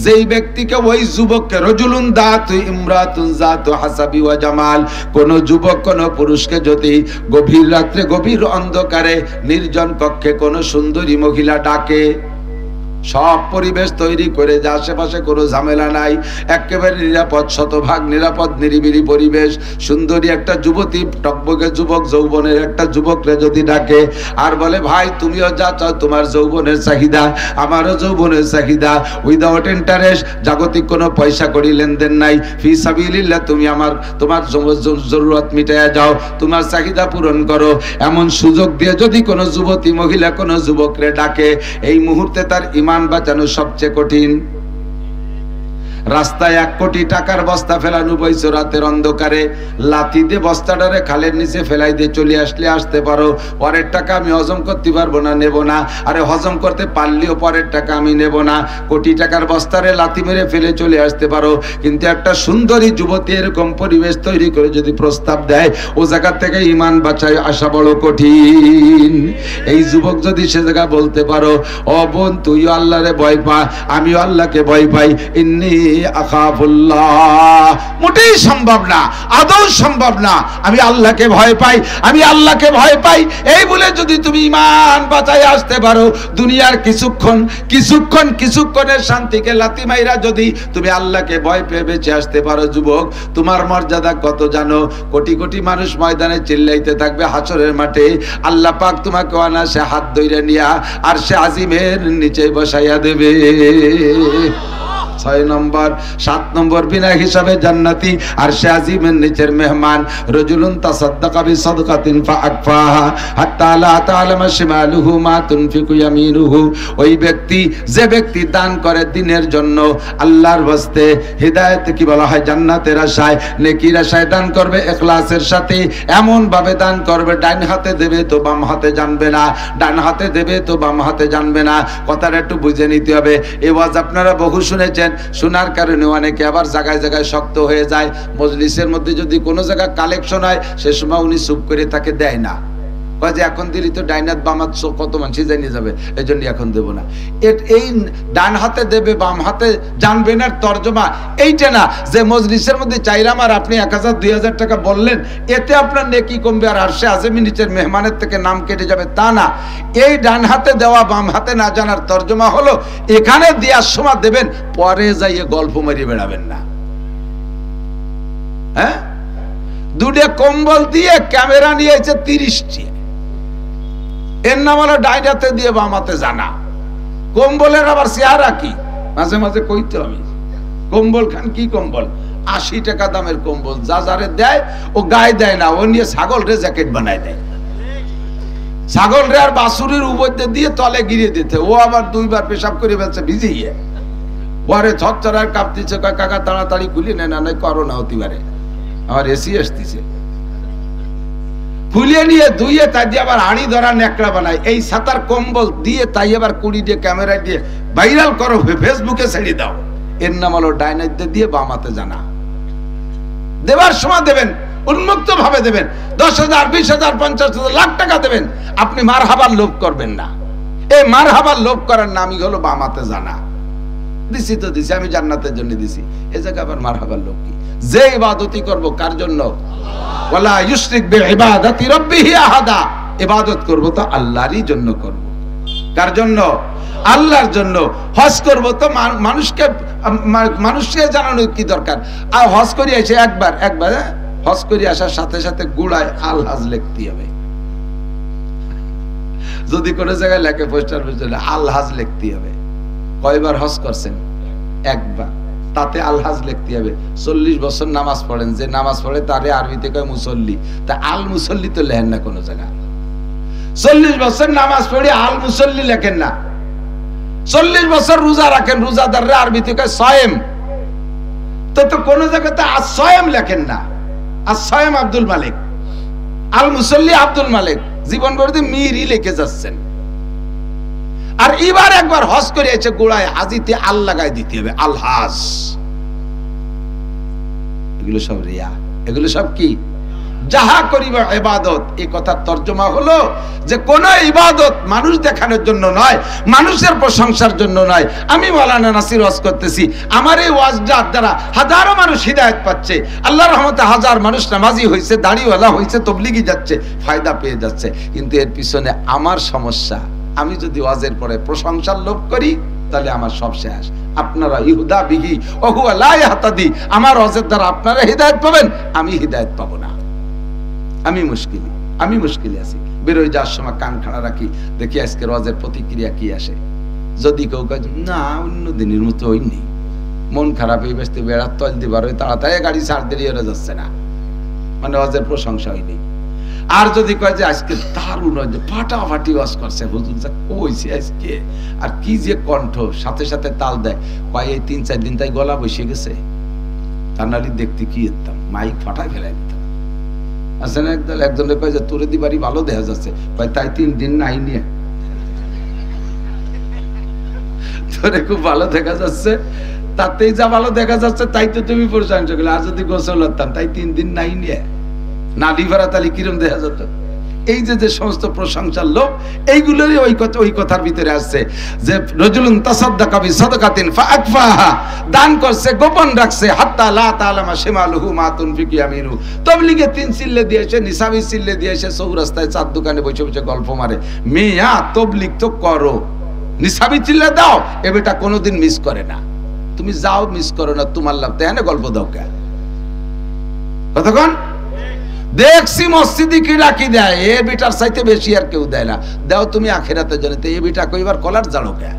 যেই ব্যক্তিকে, ওই যুবককে, রজুলুন দাতু ইমরাতুন যাতু হাসাবি ওয়া জামাল, কোন যুবক কোন পুরুষকে যদি গভীর রাত্রে গভীর অন্ধকারে নির্জন কক্ষে কোন সুন্দরী মহিলা ডাকে, সব পরিবেশ তৈরি করে যে আশেপাশে কোনো ঝামেলা নাই, একেবারে নিরাপদ, শতভাগ নিরাপদ নিরিবিলি পরিবেশ, সুন্দরী একটা যুবতী, টকবকে যুবক, যৌবনের একটা যুবকরে যদি ডাকে আর বলে, ভাই তুমিও যা চাও, তোমার যৌবনের চাহিদা, আমারও যৌবনের চাহিদা, উইদাউট ইন্টারেস্ট, জাগতিক কোনো পয়সা করি লেনদেন নাই, ফি সাবিলিল্লাহ, তুমি তোমার জরুরত মিটাইয়া যাও, তোমার চাহিদা পূরণ করো, এমন সুযোগ দিয়ে যদি কোনো যুবতী মহিলা কোনো যুবকরে ডাকে, এই মুহূর্তে তার ইমান বাঁচানো সবচেয়ে কঠিন। রাস্তায় 1 কোটি টাকার বস্তা ফেলানো বইছো, রাতের অন্ধকারে লাথি দিয়ে বস্তাটারে খালের নিচে ফেলাই দিয়ে চলে আসলে আসতে পারো, পরের টাকা আমি হজম করতে পারবো না, নেব না। আরে হজম করতে পারলেও পরের টাকা আমি নেব না। কোটি টাকার বস্তারে লাথি মেরে ফেলে চলে আসতে পারো, কিন্তু একটা সুন্দরী যুবতী এরকম পরিবেশ তৈরি করে যদি প্রস্তাব দেয়, ও জায়গা থেকে ইমান বাঁচায় আসা বড় কঠিন। এই যুবক যদি সে জায়গা বলতে পারো, ও বোন তুইও আল্লাহরে ভয় পা, আমিও আল্লাহকে ভয় পাই, ইন্নী আখাফুল্লাহ, মোটেই সম্ভব না, আদৌ সম্ভব না, আমি আল্লাহকে ভয় পাই, আমি আল্লাহকে ভয় পাই, এই বলে যদি তুমি ঈমান বাঁচায় আসতে পারো, দুনিয়ার কিছুক্ষণের শান্তিকে লাথি মাইরা যদি তুমি আল্লাহকে ভয় পেয়ে বেঁচে আসতে পারো, যুবক, তোমার মর্যাদা কত জানো? কোটি কোটি মানুষ ময়দানে চিল্লাইতে থাকবে, হাসরের মাঠে আল্লাহ পাক তোমাকে অনায়াসে হাত ধইরা নিয়া আর সে আজিমের নিচে বসাইয়া দেবে। 6 নম্বর। 7 নম্বর বিনা হিসাবে জান্নাতি আর সে আজিমের নিচের মেহমান। রজুলুন তাসাদ্দাকা বিসাদকাতিন ফাআকফাহা হাত্তা লা তা'লামা শিমালুহু মা তুনফিকু ইয়ামিনুহু। ওই ব্যক্তি, যে ব্যক্তি দান করে দিনের জন্য, আল্লাহর ওয়াস্তে, হিদায়াত কি বলা হয়, জান্নাতের আশায়, নেকির আশায় দান করবে, ইখলাসের সাথে এমন ভাবে দান করবে, ডান হাতে দেবে তো বাম হাতে জানবে না, ডান হাতে দেবে তো বাম হাতে জানবে না। কথাটা একটু বুঝে নিতে হবে। এই ওয়াজ আপনারা বহু শুনেছেন, শোনার কারণে অনেকে আবার জায়গায় জায়গায় শক্ত হয়ে যায়। মজলিসের মধ্যে যদি কোনো জায়গায় কালেকশন হয়, সে সময় উনি চুপ করে তাকে দেয় না, কয় যে এখন দিলি তো ডাইনাত বাম হাত কত মানুষ জানিয়ে যাবে, এই জন্য এখন দেবো না। এই ডান হাতে দেবে বাম হাতে জানবে না তর্জমা এইটা না যে মজলিসের মধ্যে চাইলাম আর আপনি 1000 2000 টাকা বললেন এতে আপনার নেকি কমবে আর আরশে আযমে নিচের মেহমানের থেকে নাম কেটে যাবে, তা না। এই ডান হাতে দেওয়া বাম হাতে না জানার তর্জমা হলো এখানে দেওয়ার সময় দেবেন, পরে যাইয়ে গল্প মারিয়ে বেড়াবেন না। হ্যাঁ, দুটো কম্বল দিয়ে ক্যামেরা নিয়েছে 30টি, এর নাম হলো ডাইন হাতে দিয়ে বাম হাতে জানা। কম্বলের আবার চেহারা কি মাঝে মাঝে কইতে আমি, কম্বল খান কি কম্বল, 80 টাকা দামের কম্বল, যা যারে দেয় ও গায়ে দেয় না, ও নিয়ে ছাগল রে জ্যাকেট বানায় দেয়, ছাগল রে আর বাছুরের উপর দিয়ে তলে গিরিয়ে দিতে, ও আবার 2 বার পেশাব করে ফেলছে ভিজিয়ে, পরে ছটছড়ার কাঁপতেছে, কাকা তাড়াতাড়ি খুলি নেন না, করোনা হতে পারে, আমার এসি আসতেছে, ফুলিয়ে নিয়ে ধুইয়ে তাই দিয়ে আবার হাঁড়ি ধরা নেকড়া বানায়, এই সাতার কম্বল দিয়ে তাই আবার কুড়ি দিয়ে ক্যামেরা দিয়ে ভাইরাল করো, ফেসবুকে ছেড়ে দাও। এর নাম হলো ডাইন হাতে দিয়ে বাম হাতে জানা। দেবার সময় দেবেন উন্মুক্ত ভাবে দেবেন, 10,000 20,000 50,000 লাখ টাকা দেবেন, আপনি মারহাবার লোভ করবেন না। এই মারহাবার লোভ করার নামই হলো বাম হাতে জানা। দিছি তো দিছি, আমি জান্নাতের জন্য দিছি, এই জায়গায় আবার মারহাবার লোভ কি? যে ইবাদতই করব কার জন্য? ওয়ালা ইউশরিক বিইবাদাতি রাব্বিহি আহাদা, ইবাদত করব তো আল্লাহরই জন্য করব। কার জন্য? আল্লাহর জন্য। হজ করব তো মানুষকে জানানোর কি দরকার? আর হজ করে এসে একবার হজ করে আসার সাথে সাথে গুড়ায় আল হাজ লিখতে হবে। যদি কোনো জায়গায় লেখে পোস্টার আল হাজ লিখতে হবে। কয়বার হজ করছেন? একবার, তাতে আল হাজ লিখতে হবে। 40 বছর নামাজ পড়েন, যে নামাজ পড়ে তারে আরবিতে কয় মুসল্লি, তা আল মুসল্লি তো লেখেন না কোনো জায়গায়। 40 বছর নামাজ পড়ে আল মুসল্লি লেখেন না। 40 বছর রোজা রাখেন, রোজাদাররা আরবিতে কয় সায়েম, তো কোন জায়গাতে আসসায়েম লেখেন না। আসসায়েম আব্দুল মালিক, আল মুসল্লি আব্দুল মালিক, জীবন ভরে মিরই লিখে যাচ্ছেন। আর এবার একবার হজ করে এসে গোড়ায় হাজিতে আল লাগাই দিতে হবে, আল হাজ। এগুলো সব রিয়া, এগুলো সব কি? যাহা করিবা ইবাদত, এই কথার তর্জমা হলো যে কোন ইবাদত মানুষ দেখানোর জন্য নয়, মানুষের প্রশংসার জন্য নয়। আমি মাওলানা নাসির ওয়াজ করতেছি, আমার এই ওয়াজটার দ্বারা হাজারো মানুষ হিদায়াত পাচ্ছে, আল্লাহর রহমতে হাজার মানুষ নামাজি হয়েছে, দাড়িওয়ালা হয়েছে, তবলিগি যাচ্ছে, ফায়দা পেয়ে যাচ্ছে। কিন্তু এর পিছনে আমার সমস্যা, আমি যদি ওয়াজের পরে প্রশংসার লোভ করি তাহলে আমার সব শেষ। আপনারা ইহুদা বিহি ওয়া হুয়া লা ইয়াহতাদি, আমার ওয়াজের দ্বারা আপনারা হিদায়াত পাবেন, আমি হিদায়াত পাবো না। আমি মুশকিলে আছি। বেরোয় যাওয়ার সময় কান খাড়া রাখি, দেখি আজকের ওয়াজের প্রতিক্রিয়া কি আসে। যদি কেউ কয় না অন্য দিনের মতো হয়নি, মন খারাপ হয়ে ব্যস্ত বেড়ার তল দিবার ওই তাড়াতাড়ি গাড়ি ছাড় দেরিয়ে যাচ্ছে না, মানে ওয়াজের প্রশংসা হয়নি। আর যদি কয় যে আজকে দারুণ ফাটাফাটি ওয়াজ করছে হুজুর, যা কইছে আজকে, আর কি যে কণ্ঠ, সাথে সাথে তাল দেয়, কয় এই 3-4 দিন তাই গলা বসে গেছে, তার নালি দেখতে কি যেতাম, মাইক ফাটাই ফেলাই দিতাম। আসলে একজনে কয় যে তোরে দিবারই ভালো দেখা যাচ্ছে, কয় তাই 3 দিন নাই নিয়ে তোরে খুব ভালো দেখা যাচ্ছে, তাতেই যা ভালো দেখা যাচ্ছে তাই তো তুমি প্রশংসা করলে। আর যদি গোসল হতাম তাই 3 দিন নাই নিয়ে না লিভারা তাহলে কিরম দেখা যেত? এই যে সমস্ত প্রশংসার লোক, এইগুলোরই ওই কথার ভিতরে আসছে যে রাজুলুন তাসাদদাকা বিসাদাকাতিন ফাআকফাহা, দান করছে গোপন রাখছে, হাত্তা লা তাআলামা শিমালুহু মা তুনফিকু ইয়ামিনু। তবলিগে 3 চিল্লে দিয়েছে, নিসাবি চিল্লে দিয়েছে, চৌরাস্তায় চার দোকানে বসে বসে গল্প মারে। মিয়া তবলিগ তো করো, নিসাবি চিল্লে দাও, এ বেটা কোনোদিন মিস করে না। তুমি যাও মিস করো না, তোমার লাভ, তাই না? গল্প দাও কে কতক্ষণ দেখছি মসজিদে কি রাখি দেয়, এ বিটার চাইতে বেশি আর কেউ দেয় না। দাও তুমি আখিরাতের জন্য, এ বিটা কইবার কলার জানো কে?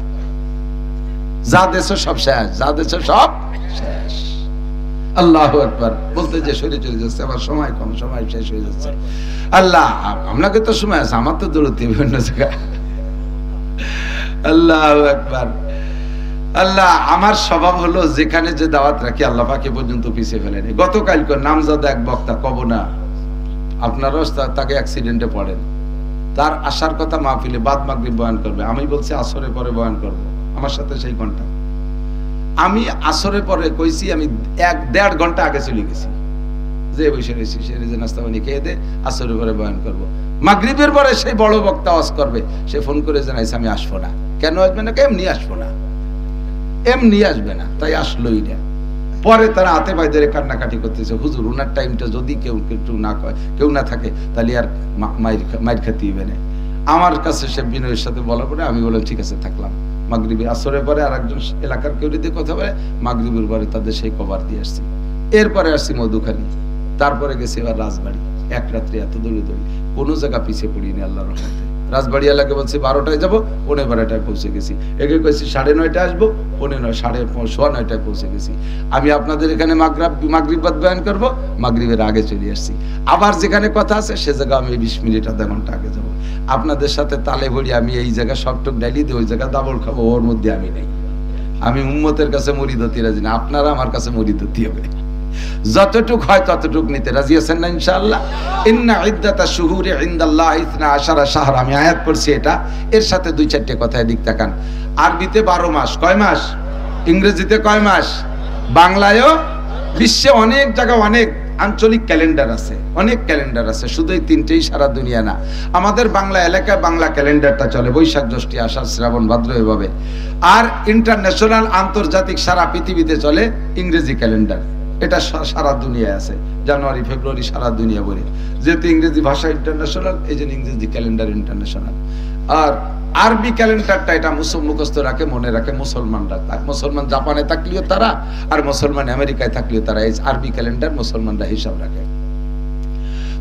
যা দেশ সব শেষ, যা দেশ সব শেষ। আল্লাহু আকবার। বলতে যে সরে চলে যাচ্ছে, আমার সময় কম, সময় শেষ হয়ে যাচ্ছে। আল্লাহ আপনাকে তো সময় আছে, আমার তো দৌড়তে বিভিন্ন জায়গায়। আল্লাহু আকবার। আল্লাহ, আমার স্বভাব হলো যেখানে যে দাওয়াত রাখি আল্লাহ পাকে পর্যন্ত পিছিয়ে ফেলেনি। গতকালকে নামজাদা এক বক্তা, কব না, আপনারাও তাকে অ্যাক্সিডেন্টে পড়েন, তার আসার কথা মাহফিলে বাদ মাগরিব বয়ান করবে, আমি বলছি আসরের পরে বয়ান করব। আমার সাথে সেই ঘন্টা, আমি আসরের পরে কইছি, আমি 1-1.5 ঘন্টা আগে চলে গেছি, যে বসে রয়েছি সে রেজে নাস্তা পানি খেয়ে দে, আসরের পরে বয়ান করবো। মাগরিবের পরে সেই বড় বক্তা ওয়াজ করবে, সে ফোন করে জানাইছে আমি আসবো না। কেন আসবে না? এমনি আসবো না, এমনি আসবে না, তাই আসলোই না। পরে তারা হাতে পায়ে ধরে কান্নাকাটি করতেছে, হুজুর ওনার টাইমটা যদি কেউ না থাকে তাহলে আর মাইর খাতে হবে না। আমার কাছে সে বিনয়ের সাথে বলার পরে আমি বললাম ঠিক আছে থাকলাম। মাগরিবে আসরের পরে আর একজন এলাকার কেউ দিয়ে কথা বলে, মাগরিবের পরে তাদের সেই কভার দিয়ে আসছি। এরপরে আসছি মধুখালী, তারপরে গেছি এবার রাজবাড়ি। এক রাত্রি এত দৌড়ে দৌড়ি, কোনো জায়গা পিছিয়ে পড়িনি আল্লাহর রহমতে। রাজবাড়ি এলাকায় বলছি 12টায় যাবো, 12:15টায় পৌঁছে গেছি। একে কইছি 9:30টায় আসবো, 9:30 পৌঁছে গেছি। আমি আপনাদের এখানে মাগরিব বাদ বয়ান করবো, মাগরিবের আগে চলে আসছি। আবার যেখানে কথা আছে সে জায়গা আমি 20 মিনিট আধা ঘন্টা আগে যাবো। আপনাদের সাথে তালে ভরি আমি এই জায়গা সবটুক ডাইলি দিই, ওই জায়গা দাবল খাবো, ওর মধ্যে আমি নেই। আমি উম্মতের কাছে মরিদ হতে রাজি না, আপনারা আমার কাছে মরিদ হতে হবে। যতটুক হয় ততটুক নিতে রাজি আছেন না ইনশাআল্লাহ? ইন্না ইদ্দাতা শুহুরি ইনদাল্লাহ 12 শাহর, আমি আয়াত পড়ছি এটা, এর সাথে 2-4টে কথা এদিক তাকান। আরবিতে 12 মাস, কয় মাস? ইংরেজিতে কয় মাস? বাংলায়ও বিশ্বে অনেক জায়গায় অনেক আঞ্চলিক ক্যালেন্ডার আছে, অনেক ক্যালেন্ডার আছে, শুধু এই 3টেই সারা দুনিয়া না। আমাদের বাংলা এলাকায় বাংলা ক্যালেন্ডারটা চলে, বৈশাখ জ্যৈষ্ঠ আষাঢ় শ্রাবণ ভাদ্র এভাবে। আর ইন্টারন্যাশনাল আন্তর্জাতিক সারা পৃথিবীতে চলে ইংরেজি ক্যালেন্ডার, এটা সারা দুনিয়ায় আছে। জানুয়ারি ফেব্রুয়ারি সারা দুনিয়া বলে, যেহেতু ইংরেজি ভাষা ইন্টারন্যাশনাল এই জন্য ইংরেজি ক্যালেন্ডার ইন্টারন্যাশনাল। আর আরবি ক্যালেন্ডারটা এটা মুখস্থ রাখে, মনে রাখে মুসলমানরা। মুসলমান জাপানে থাকলেও তারা, আর মুসলমান আমেরিকায় থাকলেও তারা এই আরবি ক্যালেন্ডার মুসলমানরা হিসাব রাখে।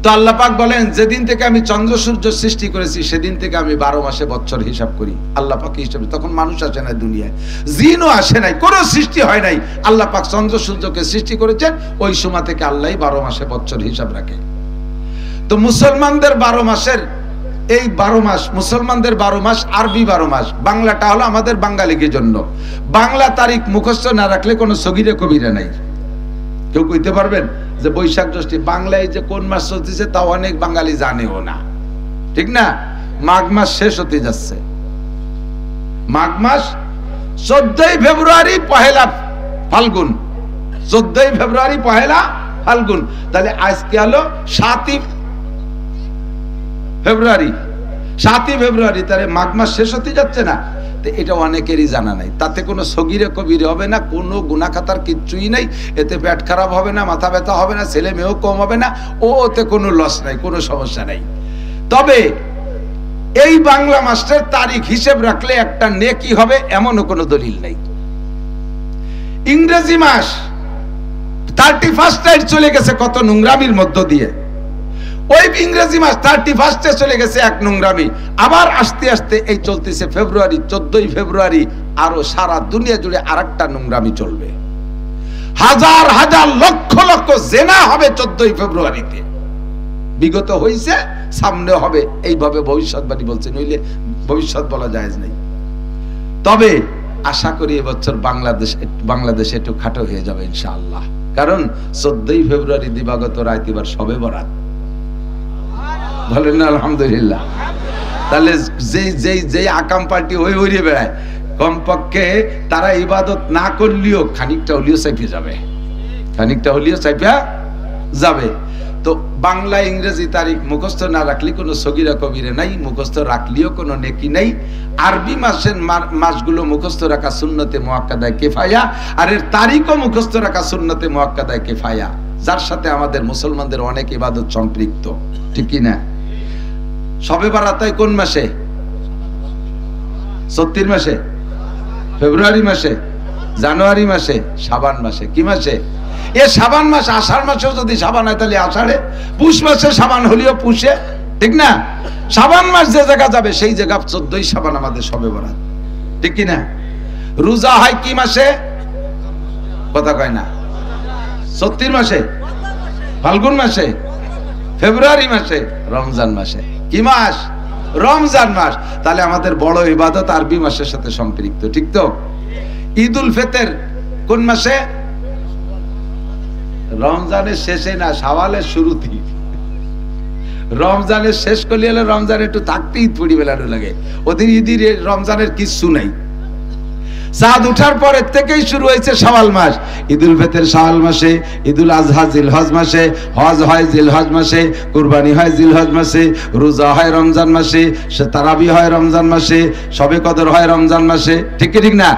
তো আল্লাহ পাক বলেন যেদিন থেকে আমি চন্দ্র সূর্য সৃষ্টি করেছি সেদিন থেকে আমি 12 মাসে বছর হিসাব করি। আল্লাহ পাক হিসাব, তখন মানুষ আসে নাই দুনিয়ায়, জিনও আসে নাই, কোনো সৃষ্টি হয় নাই। আল্লাহ পাক চন্দ্র সূর্যকে সৃষ্টি করেছেন, ওই সময় থেকে আল্লাহ 12 মাসে বছর হিসাব রাখে। তো মুসলমানদের 12 মাসের এই 12 মাস, মুসলমানদের 12 মাস, আরবি 12 মাস। বাংলাটা হলো আমাদের বাঙালিদের জন্য। বাংলা তারিখ মুখস্থ না রাখলে কোনো সগীরে কবিরা নাই। কেউ কইতে পারবেন যে বৈশাখ জ্যৈষ্ঠ বাংলায় যে কোন মাস চলতেছে তাও অনেক বাঙালি জানেও না, ঠিক না? মাঘ মাস শেষ হতে যাচ্ছে, মাঘ মাস 14ই ফেব্রুয়ারি পহেলা ফাল্গুন, 14ই ফেব্রুয়ারি পহেলা ফাল্গুন। তাহলে আজকে হলো 7ই ফেব্রুয়ারি, 7ই ফেব্রুয়ারি, তাহলে মাঘ মাস শেষ হতে যাচ্ছে না। এটা অনেকেরই জানা নাই। তাতে কোনো সগীরে কবিরে হবে না, কোনো গুনাহখাতার কিচ্ছুই নাই। এতে পেট খারাপ হবে না, মাথা ব্যথা হবে না, ছেলে মেয়েও কম হবে না, ওতে কোনো লস নাই, কোনো সমস্যা নাই। তবে এই বাংলা মাসের তারিখ হিসেব রাখলে একটা নেকি হবে এমনও কোনো দলিল নাই। ইংরেজি মাস 31 চলে গেছে কত নোংরামির মধ্য দিয়ে, ওই ইংরেজি মাস 31 চলে গেছে এক নোংরামি। আবার আস্তে আস্তে এই চলতেছে ফেব্রুয়ারি, 14ই ফেব্রুয়ারি, আরো সারা দুনিয়া জুড়ে আরেকটা নোংরামি চলবে। হাজার হাজার লক্ষ লক্ষ জেনা হবে 14ই ফেব্রুয়ারিতে। বিগত হইছে, সামনে হবে, এইভাবে ভবিষ্যৎবাণী বলছে, নইলে ভবিষ্যৎ বলা যায় নাই। তবে আশা করি এবছর বাংলাদেশ একটু খাটো হয়ে যাবে ইনশাআল্লাহ, কারণ 14ই ফেব্রুয়ারি দিবাগত রাত এবার শবে বরাত, বলেন না আলহামদুলিল্লাহ। তাহলে যে আকাম পার্টি হয়ে বেড়ায়, কমপক্ষে তারা ইবাদত না করলেও খানিকটা হলিও চাইপে যাবে, খানিকটা হলিও চাইপা যাবে। তো বাংলা ইংরেজি তারিখ মুখস্থ না রাখলে কোনো সগীরা কবিরে নাই, মুখস্থ রাখলেও কোনো নেকি নাই। আরবি মাসের মাসগুলো মুখস্থ রাখা সুন্নতে মুআক্কাদায়ে কিফায়া, আর এর তারিখও মুখস্থ রাখা সুন্নতে মুআক্কাদায়ে কিফায়া, যার সাথে আমাদের মুসলমানদের অনেক ইবাদত সম্পৃক্ত, ঠিক কি না? শবে বরাত কোন মাসে? 34 মাসে, ফেব্রুয়ারি মাসে, জানুয়ারি মাসে, শাবান মাসে। কি মাসে? এ শাবান মাস। আষাঢ় মাসেও যদি শাবান হয় তাহলে আষাঢ়ে, পুষ মাসে শাবান হলেও পুষে, ঠিক না? শাবান মাস যে জায়গা যাবে সেই জায়গা 14ই শাবান আমাদের শবে বরাত, ঠিক কি না? রোজা হয় কি মাসে? কথা কয় না। 34 মাসে, ফাল্গুন মাসে, ফেব্রুয়ারি মাসে, রমজান মাসে। কি মাস? রমজান মাস। তাহলে আমাদের বড় ইবাদত আরবি মাসের সাথে সম্পৃক্ত, ঠিক তো? ঈদ উল ফিতর কোন মাসে? রমজানের শেষে না, শাওয়ালের শুরুতে। রমজানের শেষ করলে হলে রমজান একটু থাকতে ঈদ পড়ি বেলানো লাগে, ওদের ঈদের রমজানের কিচ্ছু নাই। চাঁদ উঠার পরের থেকেই শুরু হয়েছে শাওয়াল মাস। ঈদুল ফিতর শাওয়াল মাসে, ঈদুল আজহা জিলহজ মাসে, হজ হয় জিলহজ মাসে, কুরবানি হয় জিলহজ মাসে, রোজা হয় রমজান মাসে, তারাবি হয় রমজান মাসে, শবে কদর হয় রমজান মাসে, ঠিক কি ঠিক না?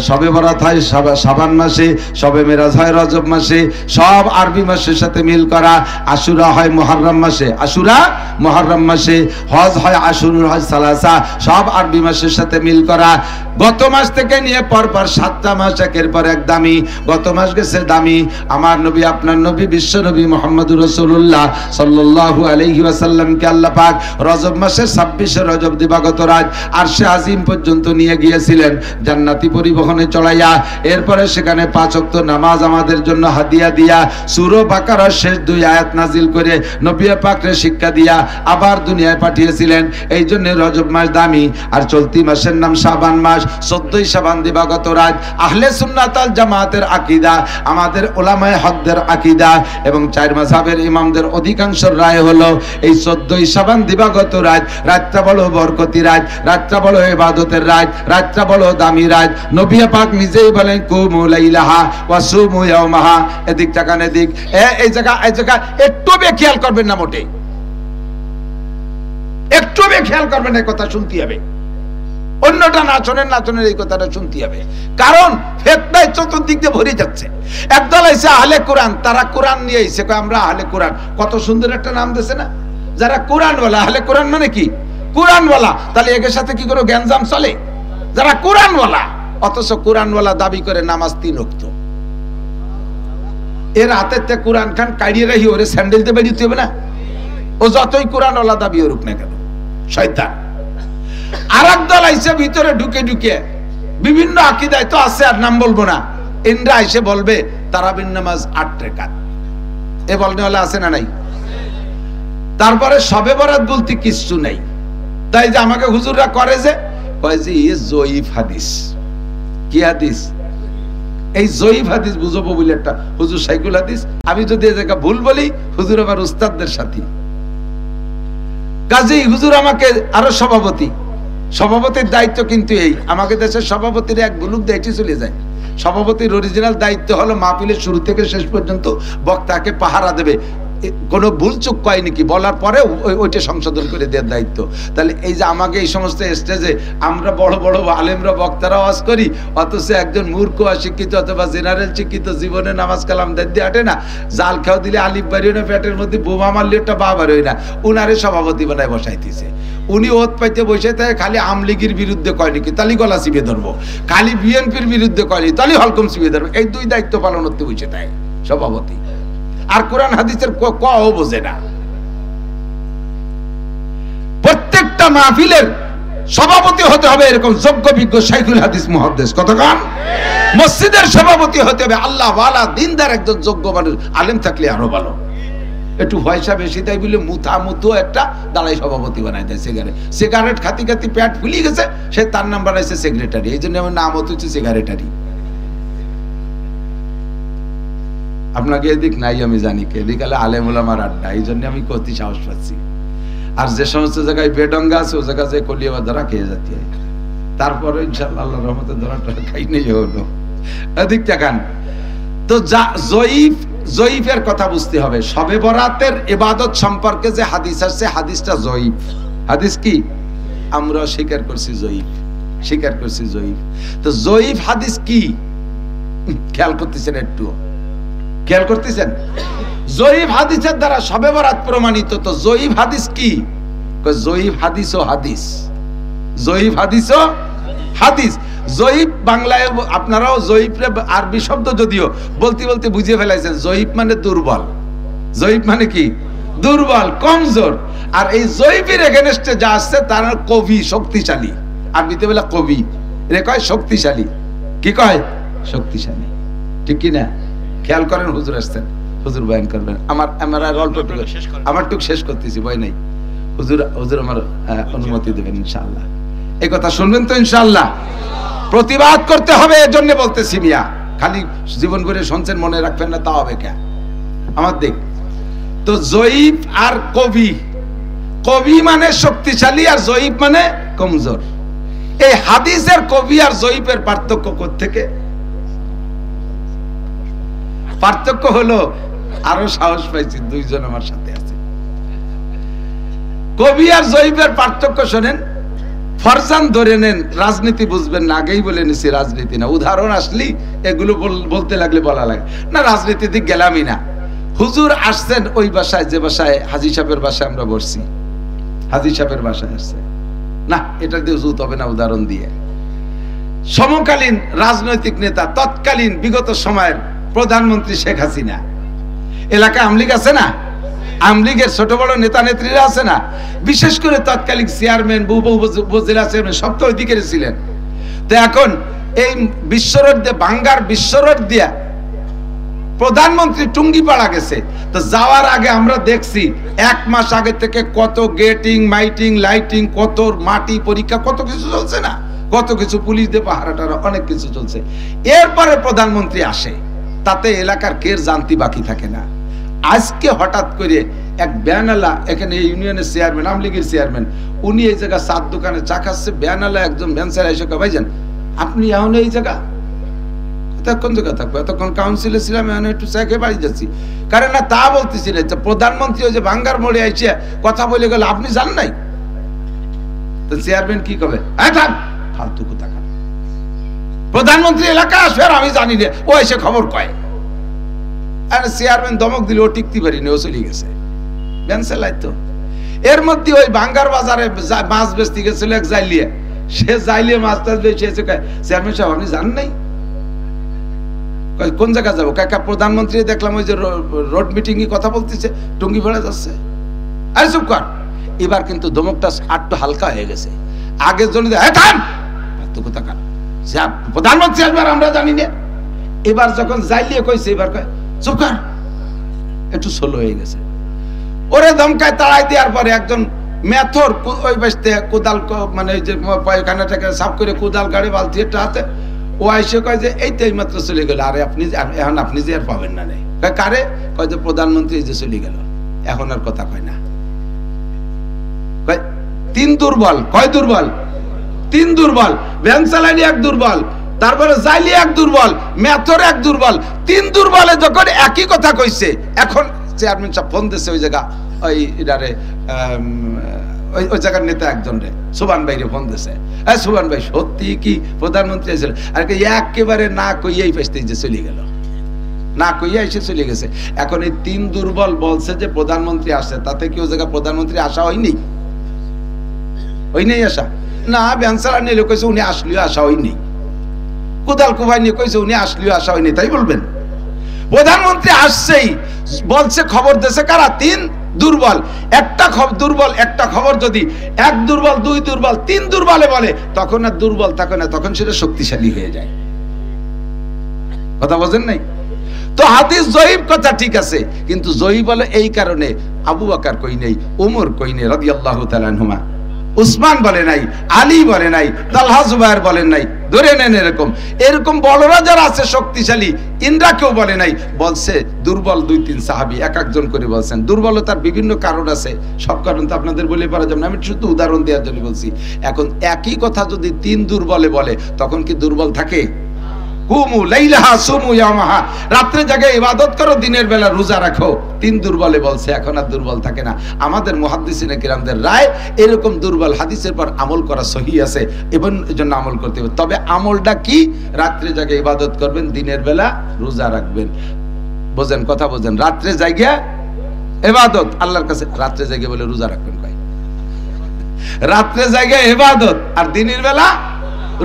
শবে বরাত হয় শাবান মাসে, শবে মেরাজ হয় রজব মাসে, সব আরবি মাসের সাথে মিল করা। আশুরা হয় মুহররম মাসে, আশুরা মুহররম মাসে, হজ হয় আশুরুল হজ সালাসা, সব আরবি মাসের সাথে মিল করা। গত মাস থেকে নিয়ে পরপর 7টা মাস একের পর এক দামি। গত মাস গেছে দামি আমার নবী, আপনার নবী, বিশ্ব নবী মুহাম্মদুর রাসূলুল্লাহ সাল্লাল্লাহু আলাইহি ওয়াসাল্লামকে আল্লাহ পাক রজব মাসের 26 রজব দিবাগত রাত আরশে আজিম পর্যন্ত নিয়ে গিয়েছিলেন জান্নাতি পরিবহনে চড়াইয়া। এরপরে সেখানে 5 ওয়াক্ত নামাজ আমাদের জন্য হাদিয়া দিয়া, সূরা বাকারার শেষ 2 আয়াত নাজিল করে নবী পাককে শিক্ষা দিয়া আবার দুনিয়ায় পাঠিয়েছিলেন। এই জন্য রজব মাস দামি। আর চলতি মাসের নাম শাবান মাস। 14ই শাবান দিবাগত রাত আহলে সুন্নাত ওয়াল জামাতের আকীদা, আমাদের উলামায়ে হকদের আকীদা এবং 4 মাযহাবের ইমামদের অধিকাংশ রায় হলো এই 14ই শাবান দিবাগত রাত, রাতটা বলো বরকতি রাত, রাতটা বলো ইবাদতের রাত, রাতটা বলো দামি রাত। নবী পাক নিজেই বলেন কুমু লাইলাহা ওয়া সুমু ইয়াওমাহা। এদিক তাকান, এদিক, এই জায়গা একটু বে খেয়াল করবেন না, মোটেই একটু বে খেয়াল করবেন, এই কথা শুনতে হবে। অন্যটা নাচনের এই কথাটা শুনতে হবে, কারণ ফেতনায় চতুর্দিক দিয়ে ভরে যাচ্ছে। একদল আইছে আহলে কোরআন, তারা কোরআন নিয়ে আইছে, কয় আমরা আহলে কোরআন। কত সুন্দর একটা নাম দিয়েছে না, যারা কোরআনওয়ালা। আহলে কোরআন মানে কি? কোরআনওয়ালা। তাহলে এর সাথে কি কোনো জ্ঞানজাম চলে? যারা কোরআনওয়ালা, অথচ কোরআনওয়ালা দাবি করে নামাজ 3 ওয়াক্ত। এর হাতে কোরআন খান কাড়িয়ে রাখি, ওরে স্যান্ডেল দিয়ে বেরিয়ে হবে না? ও যতই কোরআনওয়ালা দাবি করুক না কেন, শয়তান। আর একদল আইসে ভিতরে ঢুকে ঢুকে বিভিন্ন আকীদায় তো আছে, আর নাম বলবো না, ইন্দ্রা আইসে বলবে তারাবির নামাজ 8 রাকাত। এ বলনেওয়ালা আছে না নাই? তারপরে শবে বরাত বলতে কিছু নাই। তাই যে আমাকে হুজুররা করে যে কয় যে এই জয়ীফ হাদিস। কি হাদিস? এই জয়ীফ হাদিস বুঝবো বলে একটা হুজুর সাইকুল হাদিস। আমি যদি এই জায়গা ভুল বলি, হুজুর আমার উস্তাদদের সাথী। কাজেই হুজুর আমাকে আরো সভাপতির দায়িত্ব কিন্তু এই, আমাকে দেশের সভাপতির এক বুলুক দায়িত্ব চলে যায়। সভাপতির অরিজিনাল দায়িত্ব হলো মাহফিলের শুরু থেকে শেষ পর্যন্ত বক্তাকে পাহারা দেবে, কোনো ভুল চুক কয় নাকি বলার পরে ওইটা সংশোধন করে দেওয়ার দায়িত্ব। তাহলে এই যে আমাকে এই সমস্ত স্টেজে আমরা বড় বড় আলেমরা বক্তারা ওয়াজ করি, অথচ একজন মূর্খ অশিক্ষিত অথবা জেনারেল শিক্ষিত জীবনে নামাজ কালাম দিয়ে হাঁটে না, জাল খাও দিলে আলিফ বাড়িও না, পেটের মধ্যে বোমা মারলে একটা বা বাড়িও না, উনারে সভাপতি বানায় বসাইতেছে। উনি ওত পাইতে বসে থাকে, খালি আমলিগির বিরুদ্ধে কয় নাকি তালি গলা চিপে ধরবো, খালি বিএনপির বিরুদ্ধে কয়নি তালি হলকম চিপে ধরবো। এই 2 দায়িত্ব পালন করতে বসে থাকে সভাপতি। আর কোরআন হাদিসের কও বোঝে না। প্রত্যেকটা মাহফিলের সভাপতি হতে হবে এরকম যোগ্য বিজ্ঞ শাইখুল হাদিস মুহাদ্দিস। কতক্ষণ? মসজিদের সভাপতি হতে হবে আল্লাহ ওয়ালা দিনদার একজন যোগ্য মানুষ, আলেম থাকলে আরো ভালো। একটু পয়সা বেশি তাই বলে মুথু একটা দাঁড়াই সভাপতি বানাই দেয়। সিগারেট খাতি পেট ফুলি গেছে, সে তার নাম বানাইছে সেক্রেটারি। এই জন্য আমার নাম হচ্ছে সেক্রেটারি। আপনাকে এদিক নাই আমি জানি, কে এদিক আলে আলেম ওলামার আড্ডা, এই জন্য আমি কতি সাহস পাচ্ছি। আর যে সমস্ত জায়গায় বেডঙ্গা আছে, ও জায়গা যে কলিয়া ধরা খেয়ে যাচ্ছে, তারপরে ইনশাআল্লাহ আল্লাহর রহমতে ধরাটা খাই নেই হলো। এদিক দেখান তো জয়ীফের কথা বুঝতে হবে। শবে বরাতের ইবাদত সম্পর্কে যে হাদিস আছে, হাদিসটা জয়ীফ। হাদিস কি? আমরা স্বীকার করছি জয়ীফ। তো জয়ীফ হাদিস কি খেয়াল করতেছেন? একটু খেয়াল করতেছেন? জয়ীফ হাদিসের দ্বারা শবে বরাত প্রমাণিত। তো জয়ীফ হাদিস কি? জয়ীফ হাদিসও হাদিস, জয়ীফ হাদিসও হাদিস। জয়ীফ বাংলায় আপনারাও জয়ীফরে আরবি শব্দ যদিও বলতে বলতে বুঝিয়ে ফেলাইছেন। জয়ীফ মানে দুর্বল। জয়ীফ মানে কি? দুর্বল, কমজোর। আর এই জয়ীফের এগেনস্টে যা আসছে তার কবি, শক্তিশালী। আরবিতে বলে কবি, রে কয় শক্তিশালী। কি কয়? শক্তিশালী। ঠিক কি না? খেয়াল করেন, হুজুর আসছেন, হুজুর বয়ান করবেন। আমার আমার টুক শেষ করতেছি, ভয় নাই। হুজুর আমার অনুমতি দেবেন ইনশাআল্লাহ। এই কথা শুনবেন তো ইনশাআল্লাহ? প্রতিবাদ করতে হবে, এজন্য বলতেছি মিয়া। খালি জীবন ভরে শুনছেন, মনে রাখবেন না তা হবে কে? আমার দেখ তো জয়ীফ আর কবি। কবি মানে শক্তিশালী আর জয়ীফ মানে কমজোর। এই হাদিসের কবি আর জয়ীফের পার্থক্য কোত্থেকে? পার্থক্য হলো আরো সাহস পাইছি, দুইজন আমার সাথে আছে। কবি আর জয়ীফের পার্থক্য শোনেন। ফরজান ধরে নেন, রাজনীতি বুঝবেন না, আগেই বলে নিছি রাজনীতি না। উদাহরণ আসলি এগুলো বলতে লাগলে বলা লাগে না, রাজনীতিতে গেলামই না। হুজুর আসছেন ওই বাসায়, যে বাসায় হাজী সাহেবের বাসায় আমরা বসছি, হাজী সাহেবের বাসায় আসছে না, এটা দিয়ে উজুত হবে না উদাহরণ দিয়ে। সমকালীন রাজনৈতিক নেতা, তৎকালীন বিগত সময়ের প্রধানমন্ত্রী শেখ হাসিনা, এলাকায় আমলিগ আছে না, আমলিগের ছোট বড় নেতা নেত্রীরা আছে না, বিশেষ করে তৎকালীন চেয়ারম্যান, উপজেলা চেয়ারম্যান সব তো ওইদিকে ছিলেন। তো এখন এই বিশ্বরোড দিয়ে, বাঙ্গার বিশ্বরোড দিয়া প্রধানমন্ত্রী টুঙ্গিপাড়া গেছে। তো যাওয়ার আগে আমরা দেখছি 1 মাস আগে থেকে কত গেটিং, মাইটিং, লাইটিং, কত মাটি পরীক্ষা, কত কিছু চলছে না, কত কিছু পুলিশ দিয়ে পাহারাটারা, অনেক কিছু চলছে। এরপরে প্রধানমন্ত্রী আসে, তাতে এলাকার কের জানতি বাকি থাকে না। আজকে হঠাৎ করে এক ব্যানালা, এখানে ইউনিয়নের চেয়ারম্যান, আমলিগের চেয়ারম্যান, উনি এই জায়গা চার দোকানে চা খাচ্ছে, ব্যানালা একজন ব্যানসার এসে কয়, ভাইজান আপনি এখন এই জায়গা কোন জায়গা থাকবো, এতক্ষণ কাউন্সিলে ছিলাম, এখন একটু চা খেয়ে বাড়ি যাচ্ছি। কারণ না তা বলতেছিলেন প্রধানমন্ত্রী ওই যে বাঙ্গার মোড়ে আইসে কথা বলে গেল, আপনি জান নাই? তো চেয়ারম্যান কি কবে, ফালতু কথা, প্রধানমন্ত্রী এলাকা আসবে আর আমি জানি না, ও এসে খবর কয়। আর চেয়ারম্যান ধমক দিলে ও টিকতে পারিনি, ও চলে গেছে ব্যানসালাই। তো এর মধ্যে ওই বাঙ্গার বাজারে মাছ বেচতে গেছিল এক জাইলিয়ে, সে জাইলিয়ে মাছ টাছ বেচে এসে কয়, চেয়ারম্যান সাহেব আপনি জান নাই? কোন জায়গা যাবো? কাকা প্রধানমন্ত্রী দেখলাম ওই যে রোড মিটিং এ কথা বলতেছে, টুঙ্গি ভাড়া যাচ্ছে। আরে চুপ কর। এবার কিন্তু ধমকটা আটটু হালকা হয়ে গেছে। আগের জন্য প্রধানমন্ত্রী আসবে আমরা জানি না। এবার যখন যাইলিয়ে কইছে, এবার কয় চুপ কর, একটু স্লো হয়ে গেছে। ওরে ধমকায় তাড়াই দেওয়ার পরে একজন মেথর ওই বাসতে কোদাল, মানে ওই যে পায়খানাটাকে সাফ করে কোদাল গাড়ি বালতি একটা হাতে, ও আইসে কয় যে এই তো এইমাত্র চলে গেল, আরে আপনি এখন আপনি যে আর পাবেন না। নেই কারে কয় যে প্রধানমন্ত্রী যে চলে গেল, এখন আর কথা কয় না। তিন দুর্বল, কয় দুর্বল? তিন দুর্বল। ভ্যান চালানি এক দুর্বল, তারপরে জাইলি এক দুর্বল, মেথর এক দুর্বল। তিন দুর্বলে যখন একই কথা কইছে, এখন চেয়ারম্যান সাহেব ফোন দিচ্ছে ওই জায়গা, ওই এটারে ওই জায়গার নেতা একজন রে, সুবান ভাই রে ফোন দিছে। সুবান ভাই সত্যি কি প্রধানমন্ত্রী এসেছিল? আর কি একেবারে না কইয়াই পেছতে যে চলে গেল, না কইয়া এসে চলে গেছে। এখন এই তিন দুর্বল বলছে যে প্রধানমন্ত্রী আসছে, তাতে কি ওই জায়গা প্রধানমন্ত্রী আসা হয়নি? ওই নেই আসা না, ব্যানসার নিলে কইছে উনি আসলেও আসা হয়নি, কোদাল কুভাই নিয়ে কইছে উনি আসলেও আসা হয়নি, তাই বলবেন? প্রধানমন্ত্রী আসছেই বলছে, খবর দিয়েছে কারা? তিন দুর্বল। একটা খবর দুর্বল, একটা খবর যদি এক দুর্বল, দুই দুর্বল, তিন দুর্বলে বলে, তখন আর দুর্বল থাকে না, তখন সেটা শক্তিশালী হয়ে যায়। কথা বোঝেন নাই? তো হাদিস জয়ীফ কথা ঠিক আছে, কিন্তু জয়ীফ বলে এই কারণে আবু বকর কই নেই, ওমর কই নেই রাদিয়াল্লাহু তাআলা আনহুমা, উসমান বলে নাই, আলী বলে নাই, তালহা জুবায়ের বলেন নাই। ধরে নেন এরকম এরকম বড়রা যারা আছে শক্তিশালী, ইন্দ্রা কেউ বলে নাই, বলছে দুর্বল দুই তিন সাহাবী এক একজন করে বলছেন। দুর্বলতার বিভিন্ন কারণ আছে, সব কারণ তো আপনাদের বলে পারা যাবে না, আমি শুধু উদাহরণ দেওয়ার জন্য বলছি। এখন একই কথা যদি তিন দুর্বলে বলে, তখন কি দুর্বল থাকে? কুমু লাইলাহা সুমু ইয়ামাহা, রাত্রে জায়গায় ইবাদত করো, দিনের বেলা রোজা রাখো। তিন দুর্বলে বলছে, এখন আর দুর্বল থাকে না। আমাদের মুহাদ্দিসিনে কিরামদের রায় এরকম দুর্বল হাদিসের পর আমল করা সহি আছে, এবং এজন্য আমল করতে হবে। তবে আমলটা কি? রাত্রে জায়গায় ইবাদত করবেন, দিনের বেলা রোজা রাখবেন। বোঝেন কথা, বোঝেন? রাত্রে জায়গায় ইবাদত আল্লাহর কাছে, রাত্রে জায়গায় বলে রোজা রাখবেন কয়? রাত্রে জায়গায় ইবাদত আর দিনের বেলা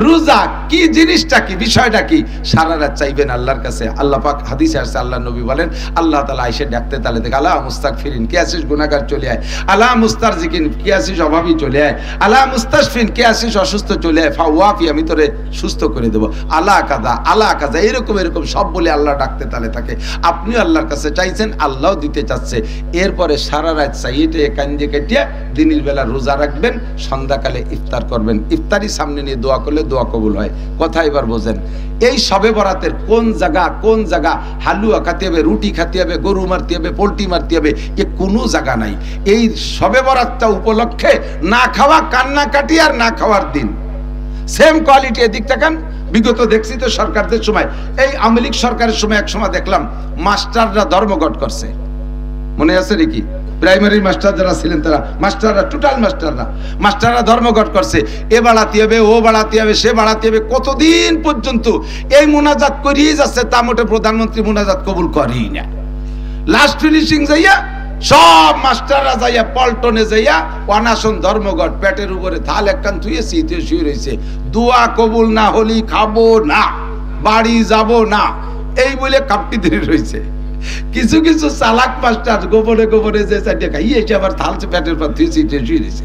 রোজা। কি জিনিসটা কি, বিষয়টা কি? সারা রাত চাইবেন আল্লাহর কাছে। আল্লাহ পাক হাদিসে আসছে, আল্লাহ নবী বলেন, আল্লাহ তাআলা আয়েশা ডাকতে তালে দেখ, আলা মুস্তাগফিরিন, কে আছিস গুনাহগার চলে আয়। আলা মুস্তারজিকিন, কে আছিস অভাবী চলে আয়। আলা মুস্তাশফিন, কে আছিস অসুস্থ চলে আয়। ফাওয়াফি, আমি তোরে সুস্থ করে দেব। আলা কাজা, আলা কাজা, এরকম এরকম সব বলে আল্লাহ ডাকতে তালে থাকে। আপনিও আল্লাহর কাছে চাইছেন, আল্লাহও দিতে চাচ্ছে। এরপরে সারা রাত চাইতে কান্দে কেটে দিনের বেলা রোজা রাখবেন, সন্ধ্যাকালে ইফতার করবেন। ইফতারি সামনে নিয়ে দোয়া করলে দোয়া কবুল হয়। কথা এবার বোঝেন। এই শবে বরাতের কোন জায়গা হালুয়া খাতে হবে, রুটি খাতে হবে, গরু মারতে হবে, পোল্ট্রি মারতে হবে, এ কোনো জায়গা নাই। এই শবে বরাতটা উপলক্ষে না খাওয়া কান্নাকাটি আর না খাওয়ার দিন। Same quality. এদিক থাকেন, বিগত দেখছি তো সরকারদের সময়, এই আওয়ামী লীগ সরকারের সময় এক সময় দেখলাম মাস্টাররা ধর্মঘট করছে, মনে আছে নাকি? প্রাইমারি মাস্টার যারা ছিলেন তারা, মাস্টাররা, টোটাল মাস্টাররা ধর্মঘট করছে। এ বাড়াতে হবে, ও বাড়াতে হবে, সে বাড়াতে হবে, কতদিন পর্যন্ত এই মোনাজাত করিয়ে যাচ্ছে, তা মোটে প্রধানমন্ত্রী মোনাজাত কবুল করেই না। লাস্ট ফিনিশিং যাইয়া সব মাস্টাররা যাইয়া পল্টনে যাইয়া অনাশন ধর্মঘট, পেটের উপরে থাল একখান থুয়ে শীতে শুয়ে রয়েছে, দোয়া কবুল না হলি খাবো না, বাড়ি যাব না, এই বলে কাপটি ধরে রয়েছে। কিছু কিছু চালাক মাস্টার গোপনে গোপনে যে চারটে খাই এসে আবার থালছে পেটের পর থুয়ে শীতে শুয়ে রয়েছে।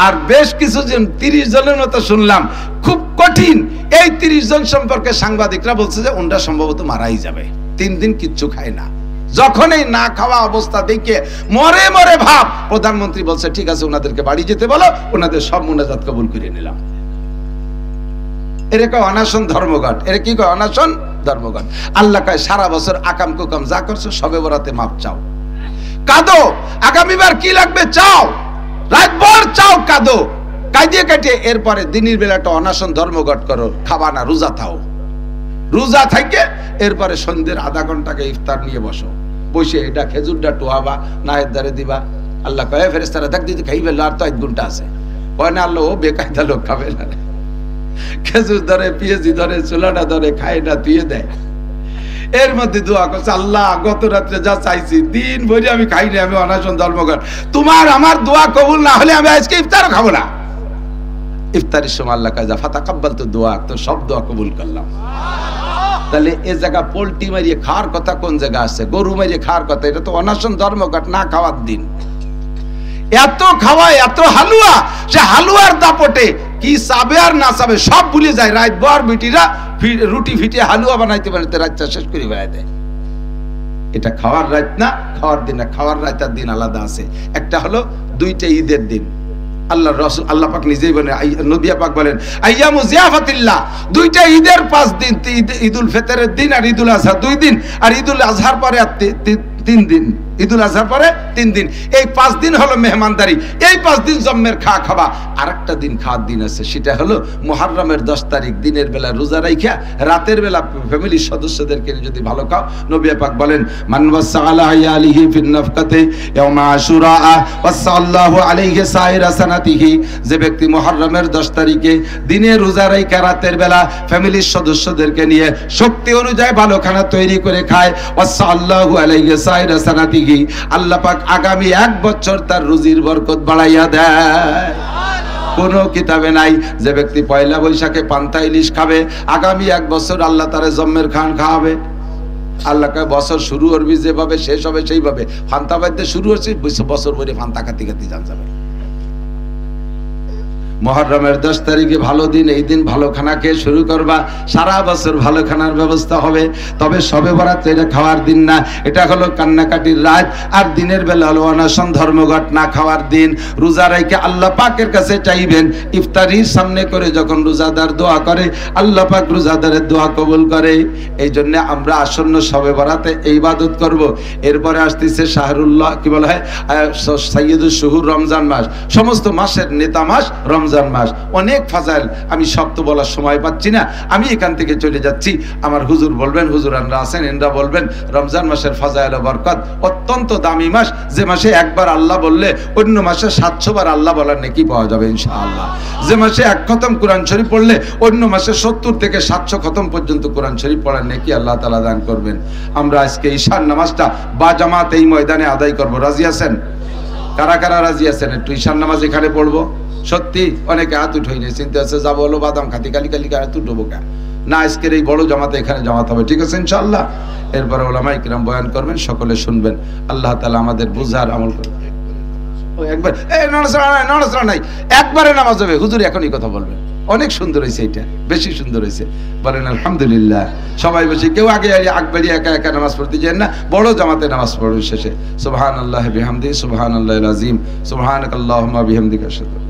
আর বেশ কিছু জন 30 জনের মতো শুনলাম, খুব কঠিন। এই 30 জন সম্পর্কে সাংবাদিকরা বলছে যে ওনরা সম্ভবত মারাই যাবে, 3 দিন কিচ্ছু খায় না। যখন এই না খাওয়া অবস্থা দেখে মরে মরে ভাব, প্রধানমন্ত্রী বলছে ঠিক আছে ওনাদেরকে বাড়ি যেতে বলো, ওনাদের সব মোনাজাত কবুল করে নিলাম। এরকম অনাশন ধর্মঘট, এর কি কয়? অনাশন ধর্মঘট। আল্লাহ কয় সারা বছর আকাম কুকাম যা করছো সবে বরাতে মাপ চাও, কাঁদো, আগামীবার কি লাগবে চাও, রাতভর চাও, কাঁদো, কাঁদিয়ে কাটিয়ে এরপরে দিনের বেলাটা অনাশন ধর্মঘট করো, খাবা না, রোজা থাও, রোজা থেকে এরপরে সন্ধ্যের আধা ঘন্টাকে ইফতার নিয়ে বসো, বসে এটা খেজুরটা টোয়াবা, নায়ের দ্বারে দিবা। আল্লাহ কয়ে ফেরেশতারা দেখ দিদি খাই ফেললো, আর তো 1 ঘন্টা আছে। কয় না আল্লাহ ও বেকায়দা লোক খাবে না, খেজুর ধরে, পিএজি ধরে, চুলাটা ধরে, খায় না, তুই দেয়। এর মধ্যে দোয়া করছে, আল্লাহ গত রাত্রে যা চাইছি দিন ভরে আমি খাই না, আমি অনাশন ধর্মঘট, তোমার আমার দোয়া কবুল না হলে আমি আজকে ইফতারও খাবো না। ইফতারের সময় আল্লাহ কয় যা ফাতাকাব্বাল তো দোয়া, তো সব দোয়া কবুল করলাম। তাহলে এ জায়গা পোল্ট্রি মারিয়ে খাওয়ার কথা কোন জায়গা আছে? গরু মারিয়ে খাওয়ার কথা, এটা তো অনাশন ধর্মঘট, না খাওয়ার দিন। এত খাওয়া, এত হালুয়া, সে হালুয়ার দাপটে কি চাবে আর না চাবে সব ভুলে যায়। রাত ভর বিটিরা রুটি ফিটে হালুয়া বানাইতে বানাইতে রাতটা শেষ করে বেড়ায় দেয়। এটা খাওয়ার রাত না, খাওয়ার দিন না। খাওয়ার রাতের দিন আলাদা আছে। একটা হলো 2টা ঈদের দিন, আল্লাহ রাসূল, আল্লাহ পাক নিজেই বলেন, নবী পাক বলেন আইয়ামু জিয়াফাতিল্লাহ, 2টা ঈদের 5 দিন, ঈদুল ফিতরের দিন আর ঈদুল আজহা 2 দিন, আর ঈদুল আজহার পরে 3 দিন, ঈদুল আজহার পরে 3 দিন। এই 5 দিন হলো মেহমানদারি, এই 5 দিন জম্মের খাওয়া। আরেকটা দিন খাওয়ার দিন আছে, সেটা হলো মুহররমের 10 তারিখ দিনের বেলা রোজা রাইখা রাতের বেলা ফ্যামিলির সদস্যদেরকে যদি ভালো খাও। নবী পাক বলেন মান ওয়াসালা আলিহি ফিন নাফকাতি ইয়াউমা আশুরা ওয়াসাল্লাহু আলাইহি সাইরা সানাতিহি, যে ব্যক্তি মুহররমের 10 তারিখে দিনে রোজা রাইখা রাতের বেলা ফ্যামিলির সদস্যদেরকে নিয়ে শক্তি অনুযায়ী ভালো খানা তৈরি করে খায়, ওয়াসাল্লাহু আলাইহি সাইরা সানাতিহি, আল্লাহ পাক আগামী 1 বছর তার রুজির বরকত বাড়াইয়া দেয়। কোন কিতাবে নাই যে ব্যক্তি পয়লা বৈশাখে পান্তা ইলিশ খাবে আগামী 1 বছর আল্লাহ তারে জম্মের খান খাওয়াবে। আল্লাহ কয় বছর শুরু করবি যেভাবে শেষ হবে সেইভাবে। ফান্তা বাদ্যে শুরু হচ্ছে, বছর ভরে ফান্তা খাতি খাতি জান যাবে। মুহররমের 10 তারিখে ভালো দিন, এই দিন ভালো খানা খেয়ে শুরু করবা, সারা বছর ভালো খানার ব্যবস্থা হবে। তবে শবে বরাত এটা খাওয়ার দিন না, এটা হলো কান্নাকাটির রাত। আর দিনের বেলা হলো অনশন ধর্মঘট, না খাওয়ার দিন। রোজা রেখে আল্লাহ পাকের কাছে চাইবেন, ইফতারির সামনে করে যখন রোজাদার দোয়া করে আল্লাহ পাক রোজাদারের দোয়া কবুল করে। এই জন্য আমরা আসন্ন শবে বরাতে ইবাদত করব। এরপরে আসতেছে শাহরুল্লাহ, কি বলা হয়, সাইয়্যিদুশ শুহুর, রমজান মাস, সমস্ত মাসের নেতা মাস রমজান মাস। অনেক ফাজাইল, আমি সব তো বলার সময় পাচ্ছি না, আমি এখান থেকে চলে যাচ্ছি। আমার হুজুর বলবেন, হুজুরানরা আছেন, এনরা বলবেন। রমজান মাসের ফাজাইল ও বরকত, অত্যন্ত দামি মাস, যে মাসে একবার আল্লাহ বললে অন্য মাসে 700 বার আল্লাহ বলার নেকি পাওয়া যাবে ইনশাআল্লাহ। যে মাসে 1 খতম কোরআন শরীফ পড়লে অন্য মাসে 70 থেকে 700 খতম পর্যন্ত কোরআন শরীফ পড়ার নেকি আল্লাহ তাআলা দান করবেন। আমরা আজকে ঈশার নামাজটা বা জামাত এই ময়দানে আদায় করব। রাজি আছেন? কারা কারা রাজি আছেন? একটু ঈশার নামাজ এখানে পড়বো। সত্যি অনেকে হাত উঠোই নেই, চিন্তা আছে যাবো হলো বাদাম খাতি, কালি কালি হাত উঠবো কা না, আজকের এই বড় জামাতে এখানে জামাত হবে, ঠিক আছে ইনশাআল্লাহ। এরপরে ওলামায়ে কিরাম বয়ান করবেন, সকলে শুনবেন। আল্লাহ তাআলা আমাদের বুঝার আমল করবে। একবার নড়াচড়া নাই, একবারে নামাজ হবে। হুজুর এখনই কথা বলবেন, অনেক সুন্দর হয়েছে, এটা বেশি সুন্দর হয়েছে, বলেন আলহামদুলিল্লাহ। সবাই বসে, কেউ আগে আকবারি একা একা নামাজ পড়তে যান না, বড় জামাতে নামাজ পড়বেন শেষে। সুবহানাল্লাহি বিহামদিহি, সুবহানাল্লাহিল আযীম, সুবহানাকাল্লাহুম্মা বিহামদিকা আশহাদু